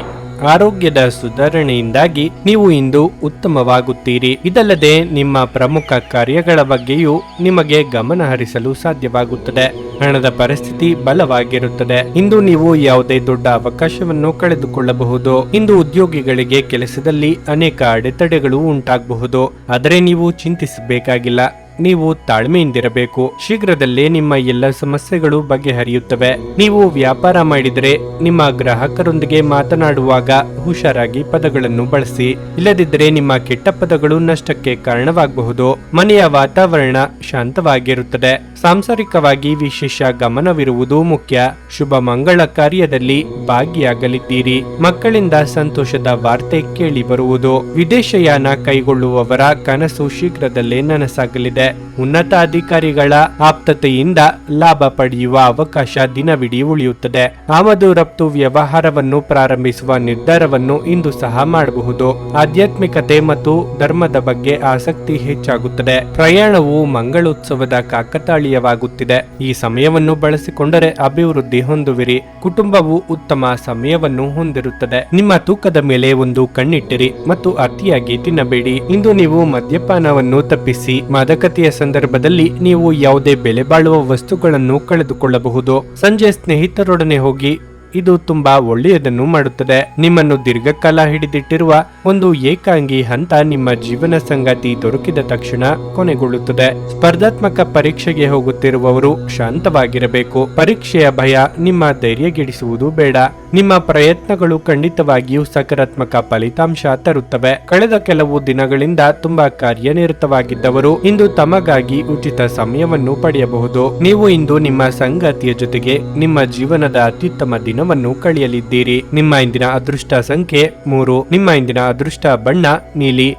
ಆರೋಗ್ಯದ ಸುಧಾರಣೆಯಿಂದಾಗಿ ನೀವು ಇಂದು ಉತ್ತಮವಾಗುತ್ತೀರಿ. ಇದಲ್ಲದೆ ನಿಮ್ಮ ಪ್ರಮುಖ ಕಾರ್ಯಗಳ ಬಗ್ಗೆಯೂ ನಿಮಗೆ ಗಮನ ಹರಿಸಲು ಸಾಧ್ಯವಾಗುತ್ತದೆ. ಹಣದ ಪರಿಸ್ಥಿತಿ ಬಲವಾಗಿರುತ್ತದೆ. ಇಂದು ನೀವು ಯಾವುದೇ ದೊಡ್ಡ ಅವಕಾಶವನ್ನು ಕಳೆದುಕೊಳ್ಳಬಹುದು. ಇಂದು ಉದ್ಯೋಗಿಗಳಿಗೆ ಕೆಲಸದಲ್ಲಿ ಅನೇಕ ಅಡೆತಡೆಗಳು ಉಂಟಾಗಬಹುದು, ಆದರೆ ನೀವು ಚಿಂತಿಸಬೇಕಾಗಿಲ್ಲ. ನೀವು ತಾಳ್ಮೆಯಿಂದಿರಬೇಕು. ಶೀಘ್ರದಲ್ಲೇ ನಿಮ್ಮ ಎಲ್ಲ ಸಮಸ್ಯೆಗಳು ಬಗೆಹರಿಯುತ್ತವೆ. ನೀವು ವ್ಯಾಪಾರ ಮಾಡಿದರೆ ನಿಮ್ಮ ಗ್ರಾಹಕರೊಂದಿಗೆ ಮಾತನಾಡುವಾಗ ಹುಷಾರಾಗಿ ಪದಗಳನ್ನು ಬಳಸಿ. ಇಲ್ಲದಿದ್ದರೆ ನಿಮ್ಮ ಕೆಟ್ಟ ಪದಗಳು ನಷ್ಟಕ್ಕೆ ಕಾರಣವಾಗಬಹುದು. ಮನೆಯ ವಾತಾವರಣ ಶಾಂತವಾಗಿರುತ್ತದೆ. ಸಾಂಸಾರಿಕವಾಗಿ ವಿಶೇಷ ಗಮನವಿರುವುದು ಮುಖ್ಯ. ಶುಭ ಮಂಗಳ ಕಾರ್ಯದಲ್ಲಿ ಭಾಗಿಯಾಗಲಿದ್ದೀರಿ. ಮಕ್ಕಳಿಂದ ಸಂತೋಷದ ವಾರ್ತೆ ಕೇಳಿ ಬರುವುದು. ವಿದೇಶಯಾನ ಕೈಗೊಳ್ಳುವವರ ಕನಸು ಶೀಘ್ರದಲ್ಲೇ ನನಸಾಗಲಿದೆ. ಇರುತ್ತದೆ. ಉನ್ನತ ಅಧಿಕಾರಿಗಳ ಆಪ್ತತೆಯಿಂದ ಲಾಭ ಪಡೆಯುವ ಅವಕಾಶ ದಿನವಿಡೀ ಉಳಿಯುತ್ತದೆ. ಆಮದು ರಫ್ತು ವ್ಯವಹಾರವನ್ನು ಪ್ರಾರಂಭಿಸುವ ನಿರ್ಧಾರವನ್ನು ಇಂದು ಸಹ ಮಾಡಬಹುದು. ಆಧ್ಯಾತ್ಮಿಕತೆ ಮತ್ತು ಧರ್ಮದ ಬಗ್ಗೆ ಆಸಕ್ತಿ ಹೆಚ್ಚಾಗುತ್ತದೆ. ಪ್ರಯಾಣವು ಮಂಗಳೋತ್ಸವದ ಕಾಕತಾಳೀಯವಾಗುತ್ತಿದೆ. ಈ ಸಮಯವನ್ನು ಬಳಸಿಕೊಂಡರೆ ಅಭಿವೃದ್ಧಿ ಹೊಂದುವಿರಿ. ಕುಟುಂಬವು ಉತ್ತಮ ಸಮಯವನ್ನು ಹೊಂದಿರುತ್ತದೆ. ನಿಮ್ಮ ತೂಕದ ಮೇಲೆ ಒಂದು ಕಣ್ಣಿಟ್ಟಿರಿ ಮತ್ತು ಅತಿಯಾಗಿ ತಿನ್ನಬೇಡಿ. ಇಂದು ನೀವು ಮದ್ಯಪಾನವನ್ನು ತಪ್ಪಿಸಿ. ಮಾದಕತೆಯ ಸಂದರ್ಭದಲ್ಲಿ ನೀವು ಯಾವುದೇ ಬೆಲೆ ಬಾಳುವ ವಸ್ತುಗಳನ್ನು ಕಳೆದುಕೊಳ್ಳಬಹುದು. ಸಂಜೆ ಸ್ನೇಹಿತರೊಡನೆ ಹೋಗಿ, ಇದು ತುಂಬಾ ಒಳ್ಳೆಯದನ್ನು ಮಾಡುತ್ತದೆ. ನಿಮ್ಮನ್ನು ದೀರ್ಘಕಾಲ ಹಿಡಿದಿಟ್ಟಿರುವ ಒಂದು ಏಕಾಂಗಿ ಹಂತ ನಿಮ್ಮ ಜೀವನ ಸಂಗಾತಿ ದೊರಕಿದ ತಕ್ಷಣ ಕೊನೆಗೊಳ್ಳುತ್ತದೆ. ಸ್ಪರ್ಧಾತ್ಮಕ ಪರೀಕ್ಷೆಗೆ ಹೋಗುತ್ತಿರುವವರು ಶಾಂತವಾಗಿರಬೇಕು. ಪರೀಕ್ಷೆಯ ಭಯ ನಿಮ್ಮ ಧೈರ್ಯಗೆಡಿಸುವುದು ಬೇಡ. ನಿಮ್ಮ ಪ್ರಯತ್ನಗಳು ಖಂಡಿತವಾಗಿಯೂ ಸಕಾರಾತ್ಮಕ ಫಲಿತಾಂಶ ತರುತ್ತವೆ. ಕಳೆದ ಕೆಲವು ದಿನಗಳಿಂದ ತುಂಬಾ ಕಾರ್ಯನಿರತವಾಗಿದ್ದವರು ಇಂದು ತಮಗಾಗಿ ಉಚಿತ ಸಮಯವನ್ನು ಪಡೆಯಬಹುದು. ನೀವು ಇಂದು ನಿಮ್ಮ ಸಂಗಾತಿಯ ಜೊತೆಗೆ ನಿಮ್ಮ ಜೀವನದ ಅತ್ಯುತ್ತಮ ದಿನವನ್ನು ಕಳೆಯಲಿದ್ದೀರಿ. ನಿಮ್ಮ ಇಂದಿನ ಅದೃಷ್ಟ ಸಂಖ್ಯೆ 3. ನಿಮ್ಮ ಇಂದಿನ ಅದೃಷ್ಟ ಬಣ್ಣ ನೀಲಿ.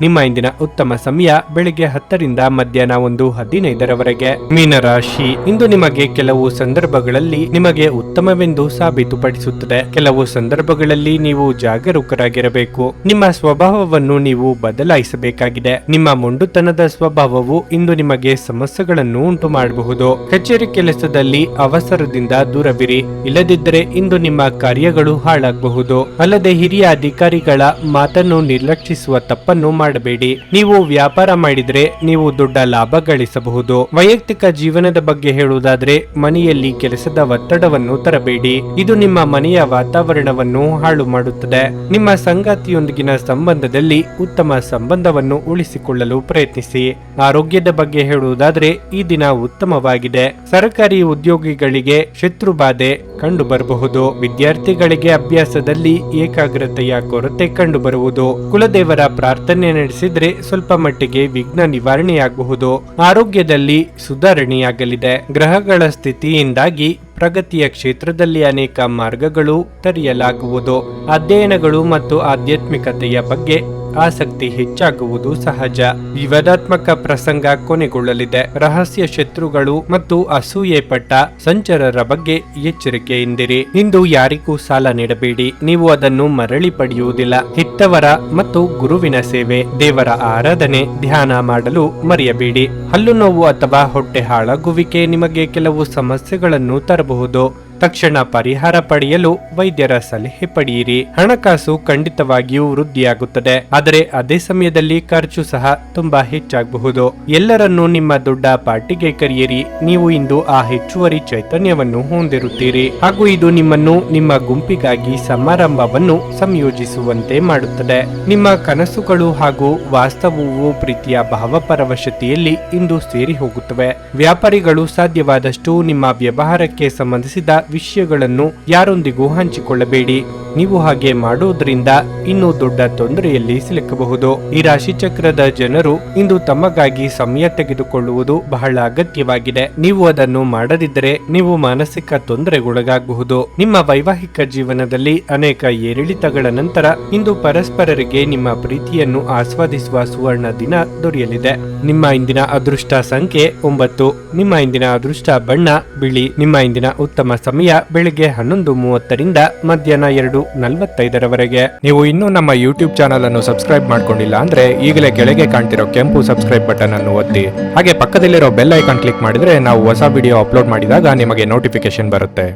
ನಿಮ್ಮ ಇಂದಿನ ಉತ್ತಮ ಸಮಯ ಬೆಳಿಗ್ಗೆ 10 ರಿಂದ ಮಧ್ಯಾಹ್ನ 1:15 ಮೀನರಾಶಿ, ಇಂದು ನಿಮಗೆ ಕೆಲವು ಸಂದರ್ಭಗಳಲ್ಲಿ ನಿಮಗೆ ಉತ್ತಮವೆಂದು ಸಾಬೀತುಪಡಿಸುತ್ತದೆ. ಕೆಲವು ಸಂದರ್ಭಗಳಲ್ಲಿ ನೀವು ಜಾಗರೂಕರಾಗಿರಬೇಕು. ನಿಮ್ಮ ಸ್ವಭಾವವನ್ನು ನೀವು ಬದಲಾಯಿಸಬೇಕಾಗಿದೆ. ನಿಮ್ಮ ಮೊಂಡುತನದ ಸ್ವಭಾವವು ಇಂದು ನಿಮಗೆ ಸಮಸ್ಯೆಗಳನ್ನು ಉಂಟು ಮಾಡಬಹುದು. ಕಚೇರಿ ಕೆಲಸದಲ್ಲಿ ಅವಸರದಿಂದ ದೂರವಿರಿ. ಇಲ್ಲದಿದ್ದರೆ ಇಂದು ನಿಮ್ಮ ಕಾರ್ಯಗಳು ಹಾಳಾಗಬಹುದು. ಅಲ್ಲದೆ ಹಿರಿಯ ಅಧಿಕಾರಿಗಳ ಮಾತನ್ನು ನಿರ್ಲಕ್ಷಿಸುವ ತಪ್ಪನ್ನು ಮಾಡಬೇಡಿ. ನೀವು ವ್ಯಾಪಾರ ಮಾಡಿದ್ರೆ ನೀವು ದೊಡ್ಡ ಲಾಭ ಗಳಿಸಬಹುದು. ವೈಯಕ್ತಿಕ ಜೀವನದ ಬಗ್ಗೆ ಹೇಳುವುದಾದ್ರೆ ಮನೆಯಲ್ಲಿ ಕೆಲಸದ ಒತ್ತಡವನ್ನು ತರಬೇಡಿ. ಇದು ನಿಮ್ಮ ಮನೆಯ ವಾತಾವರಣವನ್ನು ಹಾಳು ಮಾಡುತ್ತದೆ. ನಿಮ್ಮ ಸಂಗಾತಿಯೊಂದಿಗಿನ ಸಂಬಂಧದಲ್ಲಿ ಉತ್ತಮ ಸಂಬಂಧವನ್ನು ಉಳಿಸಿಕೊಳ್ಳಲು ಪ್ರಯತ್ನಿಸಿ. ಆರೋಗ್ಯದ ಬಗ್ಗೆ ಹೇಳುವುದಾದ್ರೆ ಈ ದಿನ ಉತ್ತಮವಾಗಿದೆ. ಸರ್ಕಾರಿ ಉದ್ಯೋಗಿಗಳಿಗೆ ಶತ್ರುಬಾಧೆ ಕಂಡು ಬರಬಹುದು. ವಿದ್ಯಾರ್ಥಿಗಳಿಗೆ ಅಭ್ಯಾಸದಲ್ಲಿ ಏಕಾಗ್ರತೆಯ ಕೊರತೆ ಕಂಡು ಬರುವುದು. ಕುಲದೇವರ ಪ್ರಾರ್ಥನೆ ನಡೆಸಿದ್ರೆ ಸ್ವಲ್ಪ ಮಟ್ಟಿಗೆ ವಿಘ್ನ ನಿವಾರಣೆಯಾಗಬಹುದು. ಆರೋಗ್ಯದಲ್ಲಿ ಸುಧಾರಣೆಯಾಗಲಿದೆ. ಗ್ರಹಗಳ ಸ್ಥಿತಿಯಿಂದಾಗಿ ಪ್ರಗತಿಯ ಕ್ಷೇತ್ರದಲ್ಲಿ ಅನೇಕ ಮಾರ್ಗಗಳು ತೆರೆಯಲಾಗುವುದು. ಅಧ್ಯಯನಗಳು ಮತ್ತು ಆಧ್ಯಾತ್ಮಿಕತೆಯ ಬಗ್ಗೆ ಆಸಕ್ತಿ ಹೆಚ್ಚಾಗುವುದು ಸಹಜ. ವಿವಾದಾತ್ಮಕ ಪ್ರಸಂಗ ಕೊನೆಗೊಳ್ಳಲಿದೆ. ರಹಸ್ಯ ಶತ್ರುಗಳು ಮತ್ತು ಅಸೂಯೆ ಪಟ್ಟ ಸಂಚರರ ಬಗ್ಗೆ ಎಚ್ಚರಿಕೆಯಿಂದಿರಿ. ಇಂದು ಯಾರಿಗೂ ಸಾಲ ನೀಡಬೇಡಿ. ನೀವು ಅದನ್ನು ಮರಳಿ ಪಡೆಯುವುದಿಲ್ಲ. ಹೆತ್ತವರ ಮತ್ತು ಗುರುವಿನ ಸೇವೆ, ದೇವರ ಆರಾಧನೆ, ಧ್ಯಾನ ಮಾಡಲು ಮರೆಯಬೇಡಿ. ಹಲ್ಲು ನೋವು ಅಥವಾ ಹೊಟ್ಟೆ ಹಾಳಾಗುವಿಕೆ ನಿಮಗೆ ಕೆಲವು ಸಮಸ್ಯೆಗಳನ್ನು ತರಬಹುದು. ತಕ್ಷಣ ಪರಿಹಾರ ಪಡೆಯಲು ವೈದ್ಯರ ಸಲಹೆ ಪಡೆಯಿರಿ. ಹಣಕಾಸು ಖಂಡಿತವಾಗಿಯೂ ವೃದ್ಧಿಯಾಗುತ್ತದೆ, ಆದರೆ ಅದೇ ಸಮಯದಲ್ಲಿ ಖರ್ಚು ಸಹ ತುಂಬಾ ಹೆಚ್ಚಾಗಬಹುದು. ಎಲ್ಲರನ್ನೂ ನಿಮ್ಮ ದೊಡ್ಡ ಪಾರ್ಟಿಗೆ ಕರೆಯಿರಿ. ನೀವು ಇಂದು ಆ ಹೆಚ್ಚುವರಿ ಚೈತನ್ಯವನ್ನು ಹೊಂದಿರುತ್ತೀರಿ ಹಾಗೂ ಇದು ನಿಮ್ಮನ್ನು ನಿಮ್ಮ ಗುಂಪಿಗಾಗಿ ಸಮಾರಂಭವನ್ನು ಸಂಯೋಜಿಸುವಂತೆ ಮಾಡುತ್ತದೆ. ನಿಮ್ಮ ಕನಸುಗಳು ಹಾಗೂ ವಾಸ್ತವವು ಪ್ರೀತಿಯ ಭಾವಪರವಶತೆಯಲ್ಲಿ ಇಂದು ಸೇರಿ ಹೋಗುತ್ತವೆ. ವ್ಯಾಪಾರಿಗಳು ಸಾಧ್ಯವಾದಷ್ಟು ನಿಮ್ಮ ವ್ಯವಹಾರಕ್ಕೆ ಸಂಬಂಧಿಸಿದ ವಿಷಯಗಳನ್ನು ಯಾರೊಂದಿಗೂ ಹಂಚಿಕೊಳ್ಳಬೇಡಿ. ನೀವು ಹಾಗೆ ಮಾಡುವುದರಿಂದ ಇನ್ನೂ ದೊಡ್ಡ ತೊಂದರೆಯಲ್ಲಿ ಸಿಲುಕಬಹುದು. ಈ ರಾಶಿ ಚಕ್ರದ ಜನರು ಇಂದು ತಮಗಾಗಿ ಸಮಯ ತೆಗೆದುಕೊಳ್ಳುವುದು ಬಹಳ ಅಗತ್ಯವಾಗಿದೆ. ನೀವು ಅದನ್ನು ಮಾಡದಿದ್ದರೆ ನೀವು ಮಾನಸಿಕ ತೊಂದರೆಗೊಳಗಾಗಬಹುದು. ನಿಮ್ಮ ವೈವಾಹಿಕ ಜೀವನದಲ್ಲಿ ಅನೇಕ ಏರಿಳಿತಗಳ ನಂತರ ಇಂದು ಪರಸ್ಪರರಿಗೆ ನಿಮ್ಮ ಪ್ರೀತಿಯನ್ನು ಆಸ್ವಾದಿಸುವ ಸುವರ್ಣ ದಿನ ದೊರೆಯಲಿದೆ. ನಿಮ್ಮ ಇಂದಿನ ಅದೃಷ್ಟ ಸಂಖ್ಯೆ 9. ನಿಮ್ಮ ಇಂದಿನ ಅದೃಷ್ಟ ಬಣ್ಣ ಬಿಳಿ. ನಿಮ್ಮ ಇಂದಿನ ಉತ್ತಮ ಸಮಯ ಬೆಳಿಗ್ಗೆ 11:30 ರಿಂದ ಮಧ್ಯಾಹ್ನ 2:45 ನೀವು ಇನ್ನೂ ನಮ್ಮ ಯೂಟ್ಯೂಬ್ ಚಾನಲ್ ಅನ್ನು ಸಬ್ಸ್ಕ್ರೈಬ್ ಮಾಡ್ಕೊಂಡಿಲ್ಲ ಅಂದ್ರೆ ಈಗಲೇ ಕೆಳಗೆ ಕಾಣ್ತಿರೋ ಕೆಂಪು ಸಬ್ಸ್ಕ್ರೈಬ್ ಬಟನ್ ಅನ್ನು ಒತ್ತಿ. ಹಾಗೆ ಪಕ್ಕದಲ್ಲಿರೋ ಬೆಲ್ ಐಕಾನ್ ಕ್ಲಿಕ್ ಮಾಡಿದ್ರೆ ನಾವು ಹೊಸ ವಿಡಿಯೋ ಅಪ್ಲೋಡ್ ಮಾಡಿದಾಗ ನಿಮಗೆ ನೋಟಿಫಿಕೇಶನ್ ಬರುತ್ತೆ.